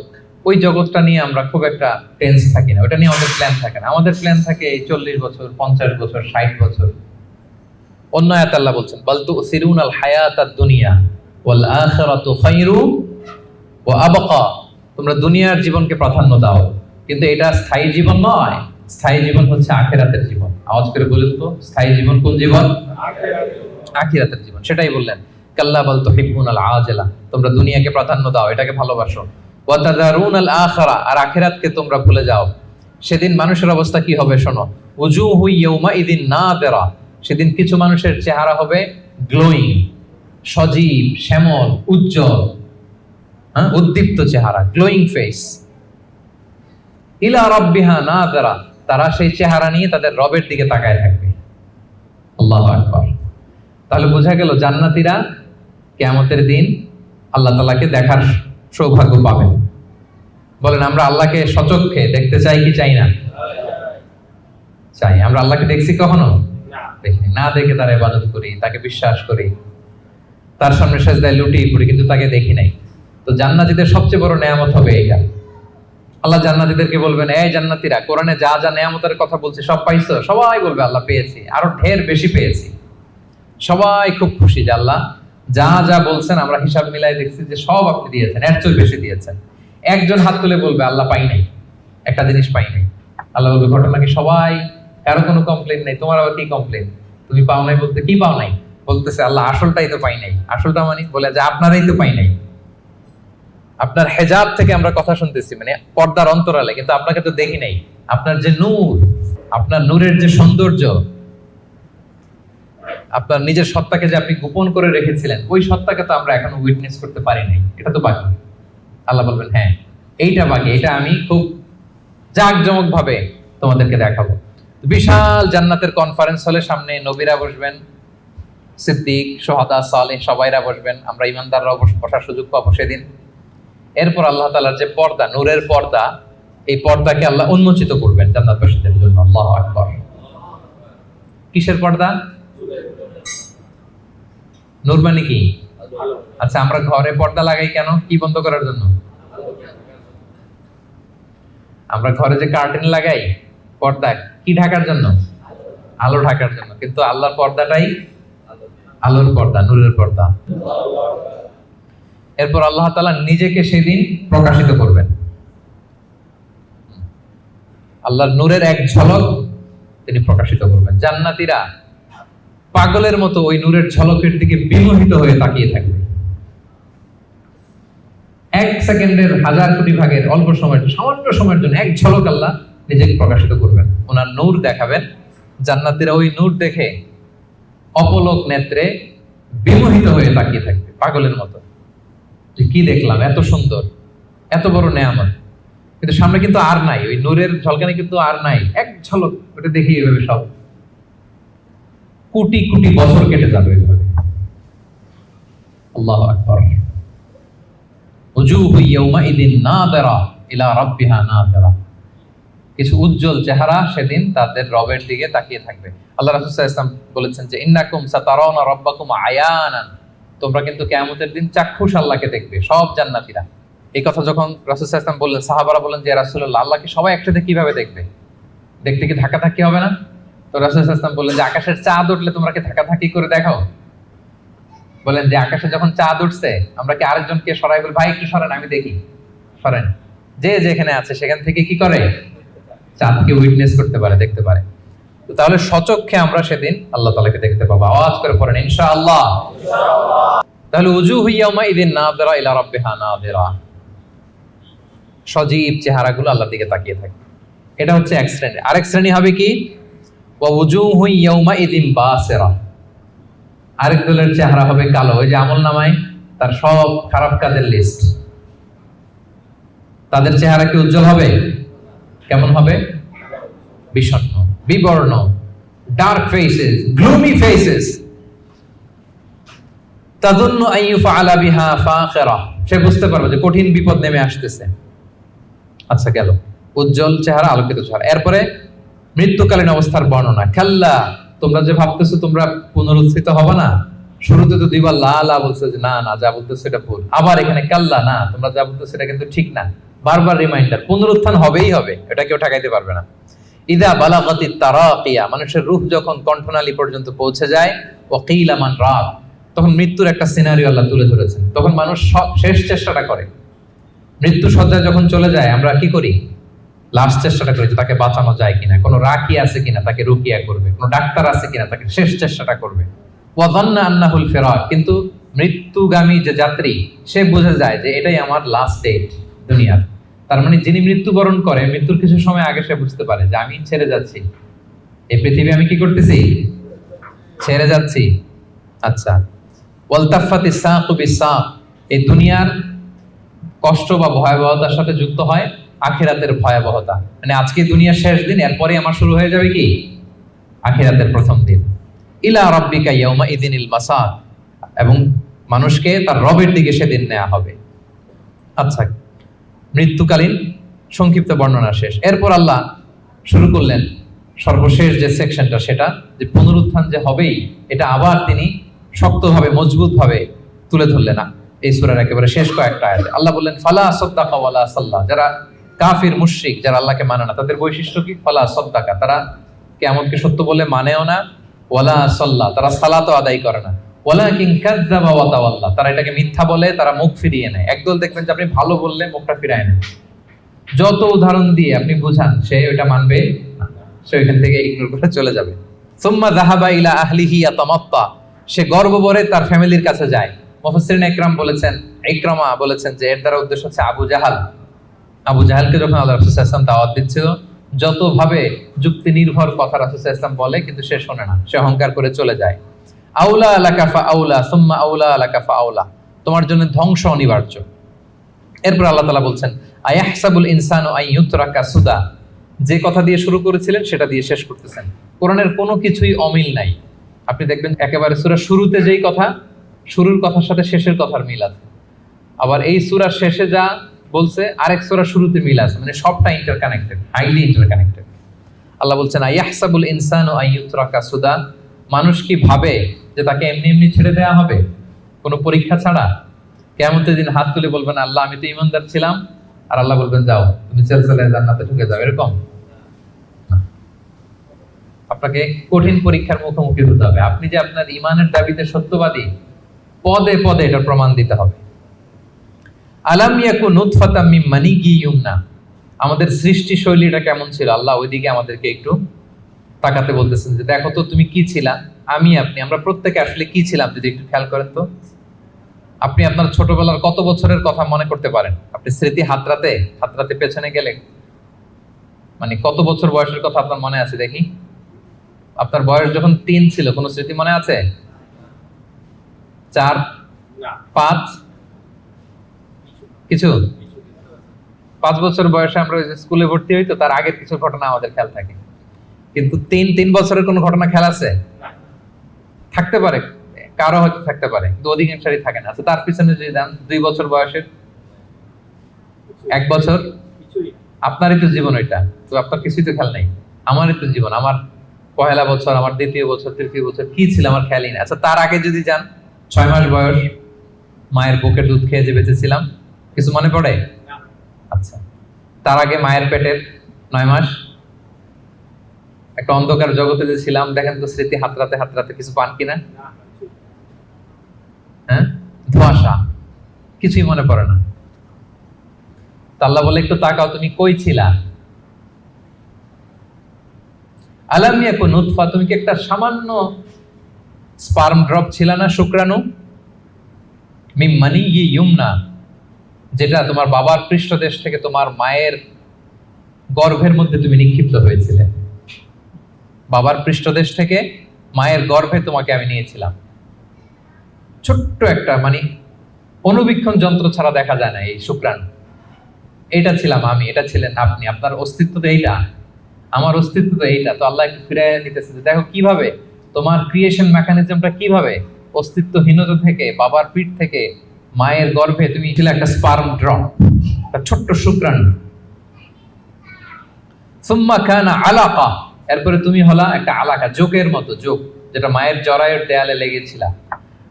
ওই জগৎটা নিয়ে আমরা খুব একটা টেন্স থাকি না, ওটা নিয়ে আমাদের প্ল্যান থাকে না। আমাদের প্ল্যান থাকে এই 40 বছর, 50 বছর, 60 বছর। অন্য আয়াতে আল্লাহ বলছেন, বাল তুসিরুনাল হায়াতাদ দুনিয়া ওয়াল আখিরাতু খায়রু ওয়া আবকা, তোমরা দুনিয়ার জীবনকে প্রাধান্য দাও, কিন্তু এটা স্থায়ী জীবন নয়। স্থায়ী জীবন হচ্ছে আখিরাতের জীবন। আওয়াজ করে বলুন তো, স্থায়ী জীবন কোন জীবন? আখিরাতের জীবন। সেটাই বললেন, কাল্লা বাল তুহিব্বুনাল আজিলা, তোমরা দুনিয়াকে প্রাধান্য দাও, এটাকে ভালোবাসো। ওয়া তাযারুনাল আখিরা, আর আখিরাতকে তোমরা ভুলে যাও। সেদিন মানুষের অবস্থা কি হবে শোনো, উজুহু ইয়াউমাইযিন নাদিরা, সেদিন কিছু মানুষের চেহারা হবে গ্লোয়িং, সজীব, শ্যামল, উজ্জ্বল, উদ্দীপ্ত চেহারা, গ্লোয়িং ফেস। ইলা রাব্বিহা নাযিরা, তারা সেই চেহারা নিয়ে তাদের রবের দিকে তাকায় থাকবে। আল্লাহু আকবার। তাহলে বোঝা গেল জান্নাতীরা কিয়ামতের দিন আল্লাহ তাআলাকে দেখার সৌভাগ্য পাবেন। বলেন, আমরা আল্লাহকে সচক্ষে দেখতে চাই কি চাই না? চাই। আমরা আল্লাহকে দেখছি কখনো? দেখি না। দেখে তার ইবাদত করি, তাকে বিশ্বাস করি, তার সামনে সেজদায় লুটিয়ে পড়ি, কিন্তু তাকে দেখি নাই। তো জান্নাতীদের সবচেয়ে বড় নেয়ামত হবে এইটা। আল্লাহ জান্নাতীদেরকে বলবেন, এই জান্নাতীরা, কোরআনে যা যা নেয়ামতের কথা বলছে সব পাইছো? সবাই বলবে আল্লাহ পেয়েছি, আরো ঢের বেশি পেয়েছি। সবাই খুব খুশি যে আল্লাহ যা যা বলছেন আমরা হিসাব মিলাই দেখছি যে সব আপনি দিয়েছেন, এর চেয়ে বেশি দিয়েছেন। একজন হাত তুলে বলবে আল্লাহ পাই নাই, একটা জিনিস পাই নাই। আল্লাহ বলবে, ঘটনা কি সবাই? কারো কোনো কমপ্লেন নেই, তোমার আবার কি কমপ্লেন? তুমি পাও নাই বলতে কি পাও নাই? বলতেছে আল্লাহ আসলটাই তো পাই নাই। আসলটা মানে বলে যে আপনারাই তো পাই নাই, আপনার হেজাব থেকে আমরা কথা শুনতেছি, মানে পর্দার অন্তরালে, কিন্তু আপনাকে তো দেখি নাই। আপনার যে নূর, আপনার নূরের যে সৌন্দর্য, আপনার নিজের সত্তাকে যে আপনি গোপন করে রেখেছিলেন, ওই সত্তাকে তো আমরা এখনো উইটনেস করতে পারি নাই, এটা তো বাকি। আল্লাহ বলবেন, হ্যাঁ এইটা বাকি, এটা আমি খুব জাঁকজমক ভাবে তোমাদেরকে দেখাবো। বিশাল জান্নাতের কনফারেন্স হলে সামনে নবীরা বসবেন, সিদ্দিক, শুহাদা, সালেহ সবাইরা বসবেন, আমরা ইমানদাররাও বসার সুযোগ পাবো সেদিন। এরপর আল্লাহ তাআলার যে পর্দা, নূরের পর্দা, এই পর্দাকে আল্লাহ উন্মোচিত করবেন জান্নাতবাসীদের জন্য। আল্লাহু আকবার। কিসের পর্দা? নূর মানে কি? আচ্ছা, আমরা ঘরে পর্দা লাগাই কেন? কি বন্ধ করার জন্য? আমরা ঘরে যে কার্টেন লাগাই, পর্দা কি ঢাকার জন্য? আলো ঢাকার জন্য। কিন্তু আল্লাহর পর্দাটাই আলোর পর্দা, নূরের পর্দা। এরপর আল্লাহ তাআলা নিজেকে সেদিন প্রকাশিত করবেন। আল্লাহর নূরের এক ঝলক তিনি প্রকাশিত করবেন। জান্নাতীরা পাগলের মতো ওই নূরের ঝলকের দিকে বিমোহিত হয়ে তাকিয়ে থাকবে। 1 সেকেন্ডের 1000 কোটি ভাগের অল্প সময়ের, সামান্য সময়ের জন্য এক ঝলক আল্লাহ নিজেকে প্রকাশিত করবেন, ওনার নূর দেখাবেন। জান্নাতীরা ওই নূর দেখে অপলক নেত্রে বিমোহিত হয়ে তাকিয়ে থাকবে পাগলের মতো, যে কি দেখলাম, এত সুন্দর, এত বড় নেয়ামত। কিন্তু সামনে কিন্তু আর নাই, ওই নূরের ঝলকানি কিন্তু আর নাই, এক ঝলক ওটা দেখি এভাবে সব কোটি কোটি বছর কেটে যাবে এভাবে। আল্লাহু আকবার। উজুহু ইয়াউমাইদিন নাযিরা ইলা রাব্বিহা নাযিরা, কিছু উজ্জ্বল চেহারা সেদিন তাদের রবের দিকে তাকিয়ে থাকবে। আল্লাহ রাসূল সাল্লাল্লাহু আলাইহি ওয়াসাল্লাম বলেছেন যে ইন্নাকুম সাতারাউনা রাব্বাকুম আয়ানান, তোমরা কিন্তু কিয়ামতের দিন চাক্ষুষ আল্লাহকে দেখবে, সব জান্নাতীরা। এই কথা যখন রাসূল সাল্লাল্লাহু আলাইহি ওয়াসাল্লাম বললেন, সাহাবারা বললেন যে ইয়া রাসূলুল্লাহ, আল্লাহকে সবাই একসাথে কিভাবে দেখবে? দেখতে কি ধাক্কাধাক্কি হবে না? তো রাসূল সাল্লাল্লাহু আলাইহি ওয়াসাল্লাম বললেন যে আকাশের চাঁদ উঠলে তোমরা কি ধাক্কাধাক্কি করে দেখাও? বলেন যে আকাশে যখন চাঁদ উঠছে আমরা কি আরেকজনকে সরাই বলি ভাই একটু সরেন আমি দেখি? সরেন। যে যেখানে আছে সেখান থেকে কি করে? চাঁদকে উইটনেস করতে পারে, দেখতে পারে। তো তাহলে সচক্ষে আমরা সেদিন আল্লাহ তাআলাকে দেখতে পাবো। আওয়াজ করে পড়েন ইনশাআল্লাহ। তাহলে উজুহু ইয়াউমাইদিন নাযিরা ইলা রাব্বিহা নাযিরা, সজীব চেহারাগুলো আল্লাহর দিকে তাকিয়ে থাকে। এটা হচ্ছে এক শ্রেণী। আরেক শ্রেণী হবে কি? ওয়া উজুহু ইয়াউমাইদিন বাসিরা, আরেক দলের চেহারা হবে কালো। ওই যে আমলনামায় তার সব খারাপ কাজের লিস্ট, তাদের চেহারা কি উজ্জ্বল হবে? কেমন হবে? বিষণ্ণ, বিবর্ণ, ডার্ক ফেসেস, গ্লুমি ফেসেস। তাযুন্নু আন ইউফআলা বিহা ফাখিরা, সে বুঝতে পারবে যে কঠিন বিপদ নেমে আসতেছে। আচ্ছা গেল উজ্জ্বল চেহারা, আলোকিত চেহারা। এরপরে মৃত্যুকালীন অবস্থার বর্ণনা। কাল্লা, তোমরা যে ভাবতেছো তোমরা পুনরুত্থিত হবে না, শুরুতে তো দুইবার লা লা বলছো যে না না যা বলতেছো এটা ভুল, আবার এখানে কাল্লা না তোমরা যা বলতেছো এটা কিন্তু ঠিক না, বারবার রিমাইন্ডার, পুনরুত্থান হবেই হবে, এটা কেউ ঠেকাইতে পারবে না। ইদা বালাগাতিত তারাকিয়া, মানুষের রূহ যখন কণ্ঠনালী পর্যন্ত পৌঁছে যায়, ওয়াকিলা মান রাগ, তখন মৃত্যুর একটা সিনারিও আল্লাহ তুলে ধরেছেন। তখন মানুষ সব শেষ চেষ্টাটা করে, মৃত্যু সজ্জায় যখন চলে যায় আমরা কি করি? লাস্ট চেষ্টাটা করি যে তাকে বাঁচানো যায় কিনা, কোনো রাকি আছে কিনা তাকে রুকিয়া করবে, কোনো ডাক্তার আছে কিনা তাকে শেষ চেষ্টাটা করবে। ওয়া যান্না আন্নাহুল ফিরাক, কিন্তু মৃত্যুগামী যে যাত্রী সে বুঝে যায় যে এটাই আমার লাস্ট ডেট দুনিয়ার। তার মানে যিনি মৃত্যুবরণ করে মৃত্যুর কিছু সময় আগে সে বুঝতে পারে যে আমি ছেড়ে যাচ্ছি এই পৃথিবী, আমি কি করতেছি? ছেড়ে যাচ্ছি। আচ্ছা, ওয়ালতাফাতিস সাকু বিসাক, এই দুনিয়ার কষ্ট বা ভয়াবহতার সাথে যুক্ত হয় আখিরাতের ভয়াবহতা। মানে আজকে দুনিয়ার শেষ দিন, এরপরে আমার শুরু হয়ে যাবে কি? আখিরাতের প্রথম দিন। ইলা রাব্বিকা ইয়াউমা ইযিনিল মাসাক, এবং মানুষকে তার রবের দিকে সেদিন নেওয়া হবে। আচ্ছা, মৃত্যুকালীন সংক্ষিপ্ত বর্ণনা শেষ। এরপর আল্লাহ শুরু করলেন সর্বশেষ যে সেকশনটা, সেটা যে পুনরুত্থান যে হবেই, এটা আবার তিনি শক্তভাবে মজবুতভাবে তুলে ধরলেন না এই সূরার একেবারে শেষ কয়েকটা আয়াতে। আল্লাহ বললেন ফালা সাদ্দাকা ওয়ালা সাল্লা, যারা কাফির মুশরিক, যারা আল্লাহকে মানে না, তাদের বৈশিষ্ট্য কি? ফালা সাদ্দাকা, তারা কিয়ামতকে সত্য বলে মানেও না, ওয়ালা সাল্লা, তারা সালাতও আদায় করে না, ওয়ালাকিন কাযযাবা ওয়া তাওয়াল্লা, তারা এটাকে মিথ্যা বলে, তারা মুখ ফিরিয়ে নেয়। একদল দেখবেন যে আপনি ভালো বললে মুখটা ফিরায় নেয়, যত উদাহরণ দিয়ে আপনি বুঝান সে ওইটা মানবে না, সে ওইখান থেকে ইগনোর করে চলে যাবে। সুম্মা যাহাবা ইলা আহলিহি ইয়াতামাত্তা, সে গর্বভরে তার ফ্যামিলির কাছে যায়। মুফাসসিরিন ইকরাম বলেছেন, ইকরামা বলেছেন যে এর দ্বারা উদ্দেশ্য হচ্ছে আবু জাহাল। আবু জাহালকে যখন আল্লাহ রাসূল সাল্লাল্লাহু আলাইহি ওয়াসাল্লাম দাওয়াত দিচ্ছিল, যতভাবে যুক্তি নির্ভর কথা রাসূল সাল্লাল্লাহু আলাইহি ওয়াসাল্লাম বলে, কিন্তু সে শোনে না, সে অহংকার করে চলে যায়। আউলা লাকা ফাআউলা সুম্মা আউলা লাকা ফাআউলা, তোমার জন্য ধ্বংস অনিবার্য। এরপর আল্লাহ তাআলা বলছেন আয়াহসাবুল ইনসানু আন ইউতরাকা সুদা, যে কথা দিয়ে শুরু করেছিলেন সেটা দিয়ে শেষ করতেছেন। কোরআনের কোনো কিছুই অমিল নাই। আপনি দেখবেন একেবারে সূরার শুরুতে যেই কথা, শুরুর কথার সাথে শেষের কথার মিল আছে, আবার এই সূরার শেষে যা বলছে আরেক সূরার শুরুতে মিল আছে, মানে সবটা ইন্টারকানেক্টেড, হাইলি ইন্টারকানেক্টেড। আল্লাহ বলছেন আয়াহসাবুল ইনসানু আন ইউতরাকা সুদা, মানুষ কি ভাবে যে তাকে এমনি এমনি ছেড়ে দেওয়া হবে কোনো পরীক্ষা ছাড়া? কিয়ামতের দিন হাত তুলে বলবেন আল্লাহ আমি তো ঈমানদার ছিলাম, আর আল্লাহ বলবেন যাও তুমি চলে জান্নাতে ঢুকে যাও, এরকম না। আপনাকে কঠিন পরীক্ষার মুখোমুখি হতে হবে। আপনি যে আপনার ঈমানের দাবিতে সত্যবাদী, পদে পদে এটা প্রমাণ দিতে হবে। আলাম ইয়াকুন নুতফাতাম মিন মানিয়্যিন ইউমনা, আমাদের সৃষ্টি শৈলীটা কেমন ছিল? আল্লাহ ওইদিকে আমাদেরকে একটু তাকাতে বলতেছেন যে দেখো তো তুমি কি ছিলা, আমি আপনি আমরা প্রত্যেকে আসলে কি ছিলাম, যদি একটু খেয়াল করেন তো। আপনি আপনার ছোটবেলার কত বছরের কথা মনে করতে পারেন? আপনি স্মৃতি হাতরাতে পেছনে গেলে মানে কত বছর বয়সের কথা আপনার মনে আছে দেখি? আপনার বয়স যখন 3 ছিল, কোন স্মৃতি মনে আছে? 4, 5, কিছু 5 বছর বয়সে আমরা ওই যে স্কুলে ভর্তি হই, তো তার আগের কিছু ঘটনা আমাদের খেয়াল থাকে, কিন্তু 3 বছরের কোনো ঘটনা খেয়াল আছে? থাকতে পারে, কারো হয়তো থাকতে পারে, কিন্তু অধিকাংশই থাকে না। আচ্ছা, তার পিছনে যদি যান 2 বছর বয়সের, 1 বছর, আপনারই তো জীবন ওইটা, তো আপনার কিছুই তো খেয়াল নেই। আমারই তো জীবন, আমার পহেলা বছর, আমার দ্বিতীয় বছর, তৃতীয় বছর কি ছিল আমার খেয়ালই নেই। আচ্ছা, তার আগে যদি যান 6 মাস বয়স, মায়ের বুকের দুধ খেয়ে যে বেঁচেছিলাম, কিছু মনে পড়ে? আচ্ছা, তার আগে মায়ের পেটের 9 মাস একটা অন্ধকার জগতে যে ছিলাম, দেখেন তো স্মৃতি হাতরাতে হাতরাতে কিছু পান কিনা? হ্যাঁ, ধোঁয়াশা, কিছুই মনে পড়ে না। আল্লাহ বলে একটু তাকাও, তুমি কই ছিলা? আলাম ইয়াকুন নুতফা, তুমি কি একটা সামান্য স্পার্ম ড্রপ ছিল না, শুক্রাণু? মিম মানি ইয়ুমনা, যেটা তোমার বাবার পৃষ্ঠদেশ থেকে তোমার মায়ের গর্ভের মধ্যে তুমি নিক্ষিপ্ত হয়েছিলে। বাবার পৃষ্ঠদেশ থেকে মায়ের গর্ভে তোমাকে আমি নিয়েছিলাম। ছোট্ট একটা মানে অনুবীক্ষণ যন্ত্র ছাড়া দেখা যায় না এই শুক্রাণু। এটা ছিলাম আমি, এটা ছিলেন আপনি, আপনার অস্তিত্ব তো এইটা, আমার অস্তিত্ব তো এইটা। তো আল্লাহ একটু ফিরে নিতেছে, দেখো কিভাবে তোমার ক্রিয়েশন মেকানিজমটা, কিভাবে অস্তিত্বহীনতা থেকে, বাবার পিঠ থেকে মায়ের গর্ভে তুমি ছিল একটা স্পার্ম ড্রপ, একটা ছোট্ট শুক্রাণু। সুম্মা কানা আলাকা, এরপরে তুমি হলা একটা আলাকা, জোকের মতো, জোক, যেটা মায়ের জরায়ুর দেয়ালে লেগেছিল।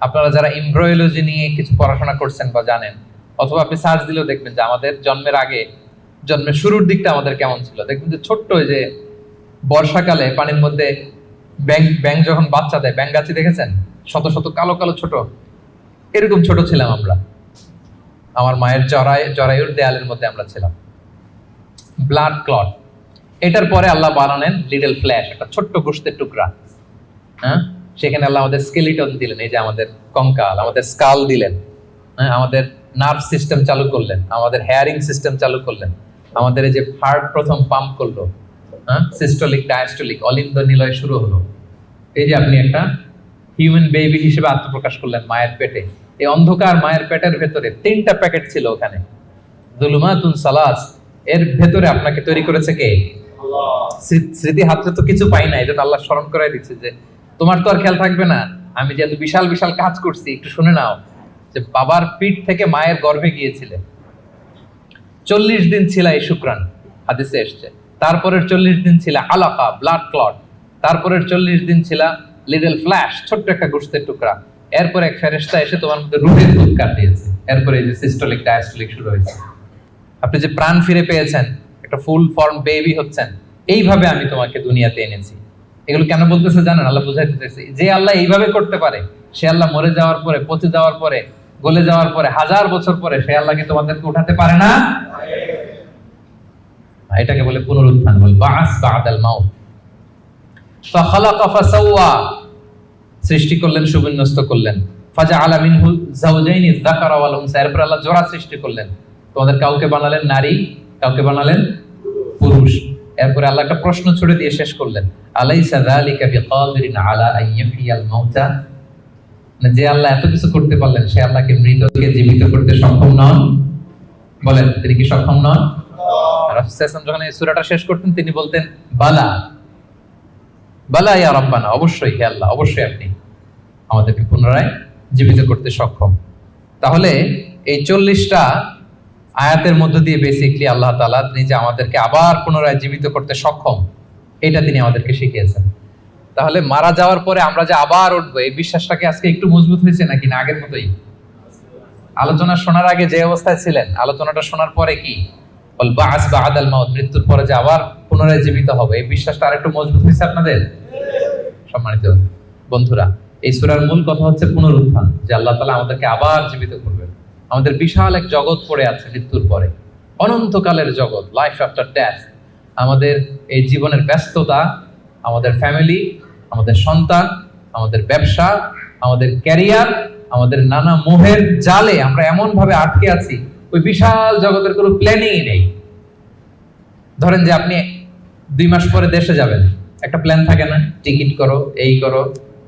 আপনারা যারা এমব্রয়োলজি নিয়ে কিছু পড়াশোনা করছেন বা জানেন, অথবা আপনি সার্চ দিলেও দেখবেন যে আমাদের জন্মের আগে, জন্মের শুরুর দিকটা আমাদের কেমন ছিল। দেখবেন যে ছোট্ট, ওই যে বর্ষাকালে পানির মধ্যে ব্যাং যখন বাচ্চা দেয়, ব্যাঙগাছি দেখেছেন? শত শত কালো কালো ছোট, এরকম ছোট ছিলাম আমরা। আমার মায়ের জরায়ুর দেয়ালের মধ্যে আমরা ছিলাম। ব্লাড ক্লট, এটার পরে আল্লাহ বানালেন লিটল ফ্ল্যাশ, একটা ছোট্ট গোশতের টুকরা। হ্যাঁ, সেখানে আল্লাহ আমাদের স্কেলিটন দিলেন, এই যে আমাদের কঙ্কাল, আমাদের স্কাল দিলেন। হ্যাঁ, আমাদের নার্ভ সিস্টেম চালু করলেন, আমাদের হেয়ারিং সিস্টেম চালু করলেন, আমাদের এই যে হার্ট প্রথম পাম্প করলো, হ্যাঁ, সিস্টোলিক ডায়াস্টোলিক, অলিন্দ নিলয় শুরু হলো। এই যে আপনি একটা হিউম্যান বেবি হিসেবে আত্মপ্রকাশ করলেন মায়ের পেটে। এই অন্ধকার মায়ের পেটের ভেতরে 3টা প্যাকেট ছিল ওখানে, যুলুমাতুন সালাস, এর ভেতরে আপনাকে তৈরি করেছে কে? স্মৃতি হাতে তো কিছু পাই না, এই জন্য আল্লাহ স্মরণ করাই দিচ্ছে যে তোমার তো আর খেয়াল থাকবে না, আমি যে এত বিশাল বিশাল কাজ করছি, একটু শুনে নাও। যে বাবার পিঠ থেকে মায়ের গর্ভে গিয়েছিলে, 40 দিন ছিল এই শুক্রাণু, হাদিসে এসছে। তারপরের 40 দিন ছিল আলাকা, ব্লাড ক্লট। তারপরের 40 দিন ছিল লিটল ফ্ল্যাশ, ছোট্ট একটা গোশতের টুকরা। এরপর এক ফেরেশতা এসে তোমার মধ্যে রুহের ফুৎকার দিয়েছে। এরপরে এই যে সিস্টোলিক ডায়াস্টোলিক শুরু হয়েছে। আপনি যে প্রাণ ফিরে পেয়েছেন, একটা ফুল ফর্ম বেবি হচ্ছেন, এইভাবে আমি তোমাকে দুনিয়াতে এনেছি। এগুলো কেন বলতেছে জানেন? আল্লাহ বুঝাইতে চাইছে, যে আল্লাহ এইভাবে করতে পারে, সে আল্লাহ মরে যাওয়ার পরে, পচে যাওয়ার পরে, গলে যাওয়ার পরে, 1000 বছর পরে সে আল্লাহকে তোমাদেরকে উঠাতে পারে না? এটাকে বলে পুনরুত্থান, বল বাস বাদাল মাউত। ফাখালাকা ফাসাওয়া, সৃষ্টি করলেন, সুবিন্যস্ত করলেন। ফাজআলা মিনহু যাওজাইনি যাকারা ওয়াল উনসা, এরপর আল্লাহ জোড়া সৃষ্টি করলেন। তোমাদের কাউকে বানালেন নারী, কাউকে বানালেন পুরুষ। এরপরে আল্লাহ একটা প্রশ্ন ছুড়ে দিয়ে শেষ করলেন, আলাইসা যালিকা বিকাদিরিন আলা আইয়িহিয়াল মাউতা, যে আল্লাহ এত কিছু করতে পারলেন, সে আল্লাহকে মৃতকে জীবিত করতে সক্ষম নন? বলেন, তিনি কি সক্ষম নন? রাসূল সাল্লাল্লাহু আলাইহি ওয়াসাল্লাম যখন এই সূরাটা শেষ করতেন, তিনি বলতেন বালা বালা ইয়া রাব্বানা, অবশ্যই হে আল্লাহ, অবশ্যই আপনি আমাদেরকে পুনরায় জীবিত করতে সক্ষম। তাহলে এই 40টা আয়াতের মধ্য দিয়ে বেসিকলি আল্লাহ তাআলা তিনি যে আমাদেরকে আবার পুনরায় জীবিত করতে সক্ষম, এটা তিনি আমাদেরকে শিখিয়েছেন। তাহলে মারা যাওয়ার পরে আমরা যে আবার উঠবো, এই বিশ্বাসটাকে আজকে একটু মজবুত হয়েছে নাকি না আগের মতোই? আলোচনা শোনার আগে যে অবস্থায় ছিলেন, আলোচনাটা শোনার পরে কি বল বাস বাদাল মাউত, মৃত্যুর পরে যে আবার পুনরায় জীবিত হবে, এই বিশ্বাসটা আরেকটু মজবুত হয়েছে আপনাদের? সম্মানিত বন্ধুরা, এই সূরার মূল কথা হচ্ছে পুনরুত্থান, যে আল্লাহ তাআলা আমাদেরকে আবার জীবিত করবেন। আমাদের বিশাল এক জগৎ পড়ে আছে মৃত্যুর পরে, অনন্তকালের জগৎ, লাইফ আফটার ডেথ। আমাদের এই জীবনের ব্যস্ততা, আমাদের ফ্যামিলি, আমাদের সন্তান, আমাদের ব্যবসা, আমাদের ক্যারিয়ার, আমাদের নানা মোহের জালে আমরা এমন ভাবে আটকে আছি, ওই বিশাল জগতের কোনো প্ল্যানিংই নেই। ধরেন যে আপনি 2 মাস পরে দেশে যাবেন, একটা প্ল্যান থাকে না? টিকিট করো, এই করো,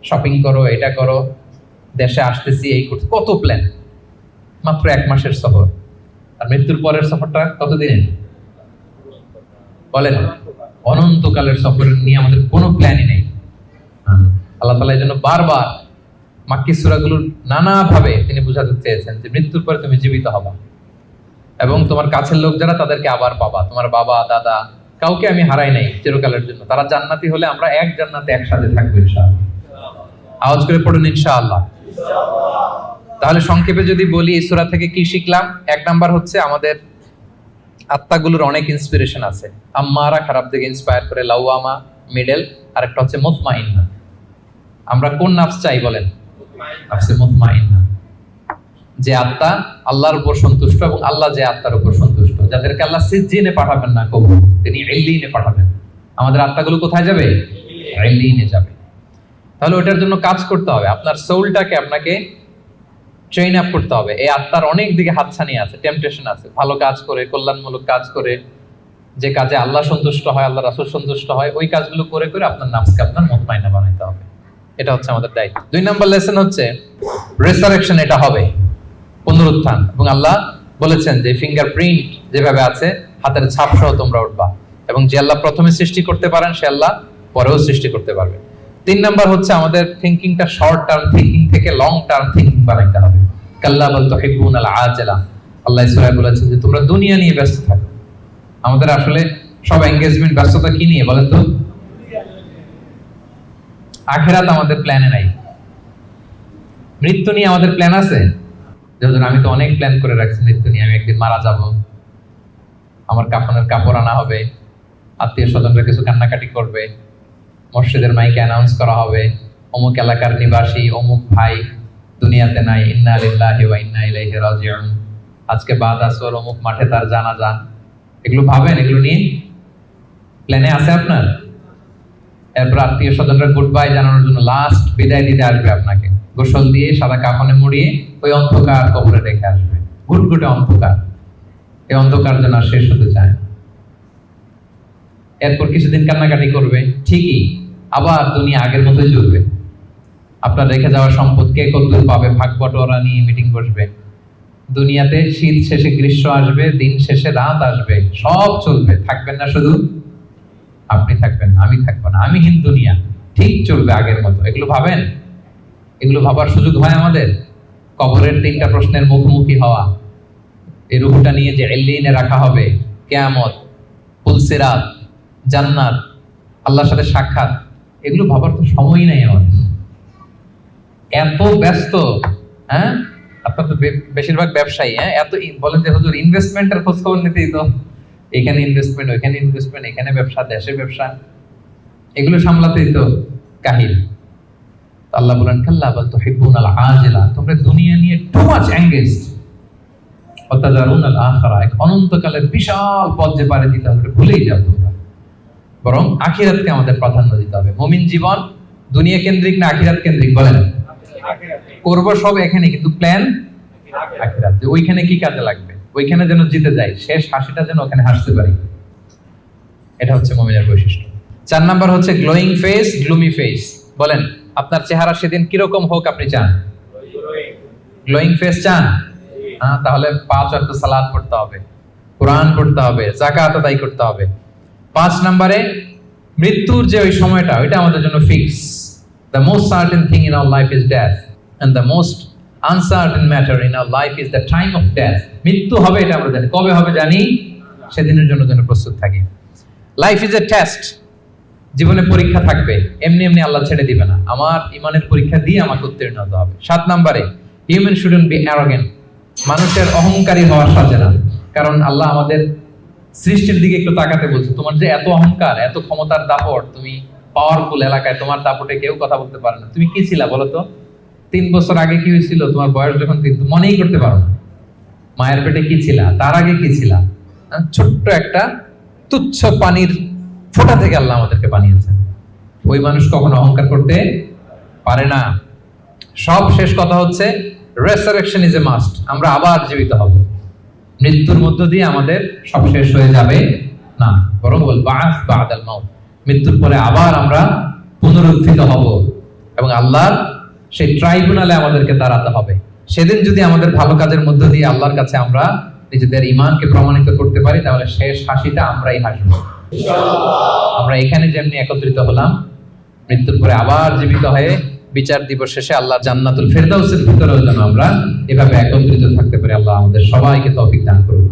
শপিং করো, এটা করো, দেশে আসতেছি, এই করতে, কত প্ল্যান। মাত্র 1 মাসের সফর। আর মৃত্যুর পরের সফরটা কত দিনের? বলেন অনন্তকালের সফর নিয়ে আমাদের কোনো প্ল্যানই নেই। আল্লাহ তাআলা এই জন্য বারবার মাক্কি সূরাগুলোর নানাভাবে তিনি বুঝাতে চেয়েছেন যে মৃত্যুর পরে তুমি জীবিত হবা এবং তোমার কাছের লোক যারা তাদেরকে আবার পাবা। তোমার বাবা দাদা কাউকে আমি হারাই নাই চিরকালের জন্য। তারা জান্নাতি হলে আমরা এক জান্নাতে একসাথে থাকবো ইনশাআল্লাহ। আওয়াজ করে পড়ুন ইনশাআল্লাহ। তাহলে সংক্ষেপে যদি বলি এই সূরা থেকে কি শিখলাম, এক নাম্বার হচ্ছে আমাদের আত্মাগুলোর অনেক ইন্সপিরেশন আছে। আম্মারা খারাপ দিকে ইন্সপায়ার করে, লাওয়ামা মিডল, আর একটা হচ্ছে মুতমাইন্না। আমরা কোন নাফস চাই বলেন? নাফসে মুতমাইন্না, যে আত্মা আল্লাহর উপর সন্তুষ্ট এবং আল্লাহ যে আত্মার উপর সন্তুষ্ট, যাদেরকে আল্লাহ সিজ্জিনে পাঠাবেন না কবু, তিনি ইল্লিনে পাঠাবেন। আমাদের আত্মাগুলো কোথায় যাবে? ইল্লিনে যাবে। তাহলে ওটার জন্য কাজ করতে হবে, আপনার সোলটাকে আপনাকে ট্রেন আপ করতে হবে। এই আত্মার অনেক দিকে হাতছানি আছে, টেম্পটেশন আছে। ভালো কাজ করে, কল্যাণমূলক কাজ করে, যে কাজে আল্লাহ সন্তুষ্ট হয়, আল্লাহ রাসূল সন্তুষ্ট হয়, ওই কাজগুলো করে করে আপনার নাফসকে আপনার মুতমাইন্না বানাইতে হবে। এটা হচ্ছে আমাদের দায়িত্ব। 2 নম্বর লেসন হচ্ছে রেসারেকশন। এটা হবে পুনরুত্থান, এবং আল্লাহ বলেছেন যে ফিঙ্গারপ্রিন্ট যেভাবে আছে হাতের ছাপ সহ তোমরা উঠবা, এবং যে আল্লাহ প্রথমে সৃষ্টি করতে পারেন সে আল্লাহ পরেও সৃষ্টি করতে পারবে। 3 নাম্বার হচ্ছে আমাদের থিংকিংটা শর্ট টার্ম থিংকিং থেকে লং টার্ম থিংকিং বানাইতে হবে। কাল্লা বাল তুহিব্বুনাল আজিলা, আল্লাহ সূরায় বলেছেন যে তোমরা দুনিয়া নিয়ে ব্যস্ত থাকো। আমাদের আসলে সব এনগেজমেন্ট ব্যস্ততা কি নিয়ে বলেন তো? আখিরাত আমাদের প্ল্যানে নাই। মৃত্যু নিয়ে আমাদের প্ল্যান আছে? যেমন আমি তো অনেক প্ল্যান করে রাখছি মৃত্যু নিয়ে। আমি একদিন মারা যাব, আমার কাফনের কাপড় আনা হবে, আত্মীয় স্বজনরা কিছু কান্নাকাটি করবে, মসজিদের মাইকে অ্যানাউন্স করা হবে অমুক এলাকার নিবাসী অমুক ভাই দুনিয়াতে নাই, ইন্না লিল্লাহি ওয়া ইন্না ইলাইহি রাজিউন, আজকে বাদ আসর অমুক মাঠে তার জানাজা। এগুলো ভাবেন? এগুলো নিয়ে প্ল্যানে আছে আপনার? এরপর আত্মীয় স্বজনরা গুড বাই জানানোর জন্য লাস্ট বিদায় দিতে আসবে, আপনাকে গোসল দিয়ে সাদা কাফনে মুড়িয়ে ওই অন্ধকার কবরে রেখে আসবে। ঘুটঘুটে অন্ধকার, এই অন্ধকার যেন আর শেষ হতে চায়। এরপর কিছুদিন কান্নাকাটি করবে, ঠিকই আবার দুনিয়া আগের মতোই চলবে। আপনার রেখে যাওয়া সম্পদ কে কতদূর পাবে, ভাগ বটোয়ারা নিয়ে মিটিং বসবে। দুনিয়াতে শীত শেষে গ্রীষ্ম আসবে, দিন শেষে রাত আসবে, সব চলবে। থাকবেন না শুধু আপনি, থাকবেন না আমি, থাকবো না আমিহীন দুনিয়া, ঠিক চলবে আগের মতো। এগুলো ভাবেন? এগুলো ভাবার সুযোগ হয় আমাদের? কবরের 3টা প্রশ্নের মুখোমুখি হওয়া, এই রূহটা নিয়ে যে ইল্লিনে রাখা হবে, কিয়ামত, পুলসিরাত, জান্নাত, আল্লাহর সাথে সাক্ষাৎ, এগুলো ভাবার তো সময়ই নাই আমাদের। এত ব্যস্ত। হ্যাঁ, আপনার তো বেশিরভাগ ব্যবসায়ী। হ্যাঁ, এত বলেন যে হুজুর ইনভেস্টমেন্টের খোঁজ খবর নিতেই তো, এখানে ইনভেস্টমেন্ট, ওইখানে ইনভেস্টমেন্ট, এখানে ব্যবসা, দেশে ব্যবসা, এগুলো সামলাতেই তো কাহিল। আল্লাহ বলেন কাল্লা বাল তুহিব্বুনাল আজিলা, তোমরা দুনিয়া নিয়ে টু মাচ এনগেজড, ওয়া তাযারুনাল আখিরা, এক অনন্তকালের বিশাল পথ যে পাড়ি দিতে হবে ভুলেই যাও তোমরা। বরং আখিরাতকে আমাদের প্রাধান্য দিতে হবে। মুমিন জীবন দুনিয়া কেন্দ্রিক না আখিরাত কেন্দ্রিক বলেন? করব সব এখানে, কিন্তু প্ল্যান আখিরাত। যে ওইখানে কি কাজে লাগবে, ওইখানে যেন জিতে যাই, শেষ হাসিটা যেন ওখানে হাসতে পারি। এটা হচ্ছে মুমিনের বৈশিষ্ট্য। 4 নাম্বার হচ্ছে গ্লোয়িং ফেস, গ্লুমি ফেস। বলেন আপনার চেহারা সেদিন কিরকম হোক আপনি চান? গ্লোয়িং ফেস চান? তাহলে 5 ওয়াক্ত সালাত পড়তে হবে, কোরআন পড়তে হবে, যাকাত আদায় করতে হবে। 5 নম্বরে মৃত্যুর যে ওই সময়টা, ওইটা আমাদের জন্য fix. The most certain thing in our life is death, and the most uncertain matter in our life is the time of death. মৃত্যু হবে এটা আমরা জানি, কবে হবে জানি, সেদিনের জন্য প্রস্তুত থাকি। লাইফ ইজ এ টেস্ট, জীবনে পরীক্ষা থাকবে, এমনি এমনি আল্লাহ ছেড়ে দিবে না। আমার ইমানের পরীক্ষা দিয়ে আমাকে উত্তীর্ণ হতে হবে। 7 নম্বরে হিউম্যান শুডন্ট বি অ্যারোগেন্ট, মানুষের অহংকারী হওয়া সাজে না। কারণ আল্লাহ আমাদের সৃষ্টির দিকে একটু তাকাতে বলছে, তোমার যে এত অহংকার, এত ক্ষমতার দাপট, তুমি পাওয়ারফুল এলাকায়, তোমার দাপটে কেউ কথা বলতে পারে না। তুমি কি ছিলা বলো তো? 3 বছর আগে কি হয়েছিল? তোমার বয়স যখন 3, মনেই করতে পারো না। মায়ের পেটে কি ছিলা, তার আগে কি ছিলা? ছোট্ট একটা তুচ্ছ পানির ফোঁটা থেকে আল্লাহ আমাদেরকে বানিয়েছেন। ওই মানুষ কখনো অহংকার করতে পারে না। সব শেষ কথা হচ্ছে রেসারেকশন ইজ এ মাস্ট। আমরা আবার জীবিত হব। মৃত্যুর মধ্য দিয়ে আমাদের সব শেষ হয়ে যাবে না, বরং বল বাস বাদাল মাউত, মৃত্যুর পরে আবার আমরা পুনরুত্থিত হব এবং আল্লাহর সেই ট্রাইব্যুনালে আমাদেরকে দাঁড়াতে হবে। সেদিন যদি আমাদের ভালো কাজের মধ্য দিয়ে আল্লাহর কাছে আমরা নিজেদের ঈমানকে প্রমাণিত করতে পারি, তাহলে শেষ হাসিটা আমরাই হাসবো। আমরা এখানে যেমনি একত্রিত হলাম, মৃত্যুর পরে আবার জীবিত হয়ে বিচার দিবস শেষে আল্লাহ জান্নাতুল ফেরদাউসের ভিতরেও যেন আমরা এভাবে একত্রিত থাকতে পারি। আল্লাহ আমাদের সবাইকে তৌফিক দান করুন।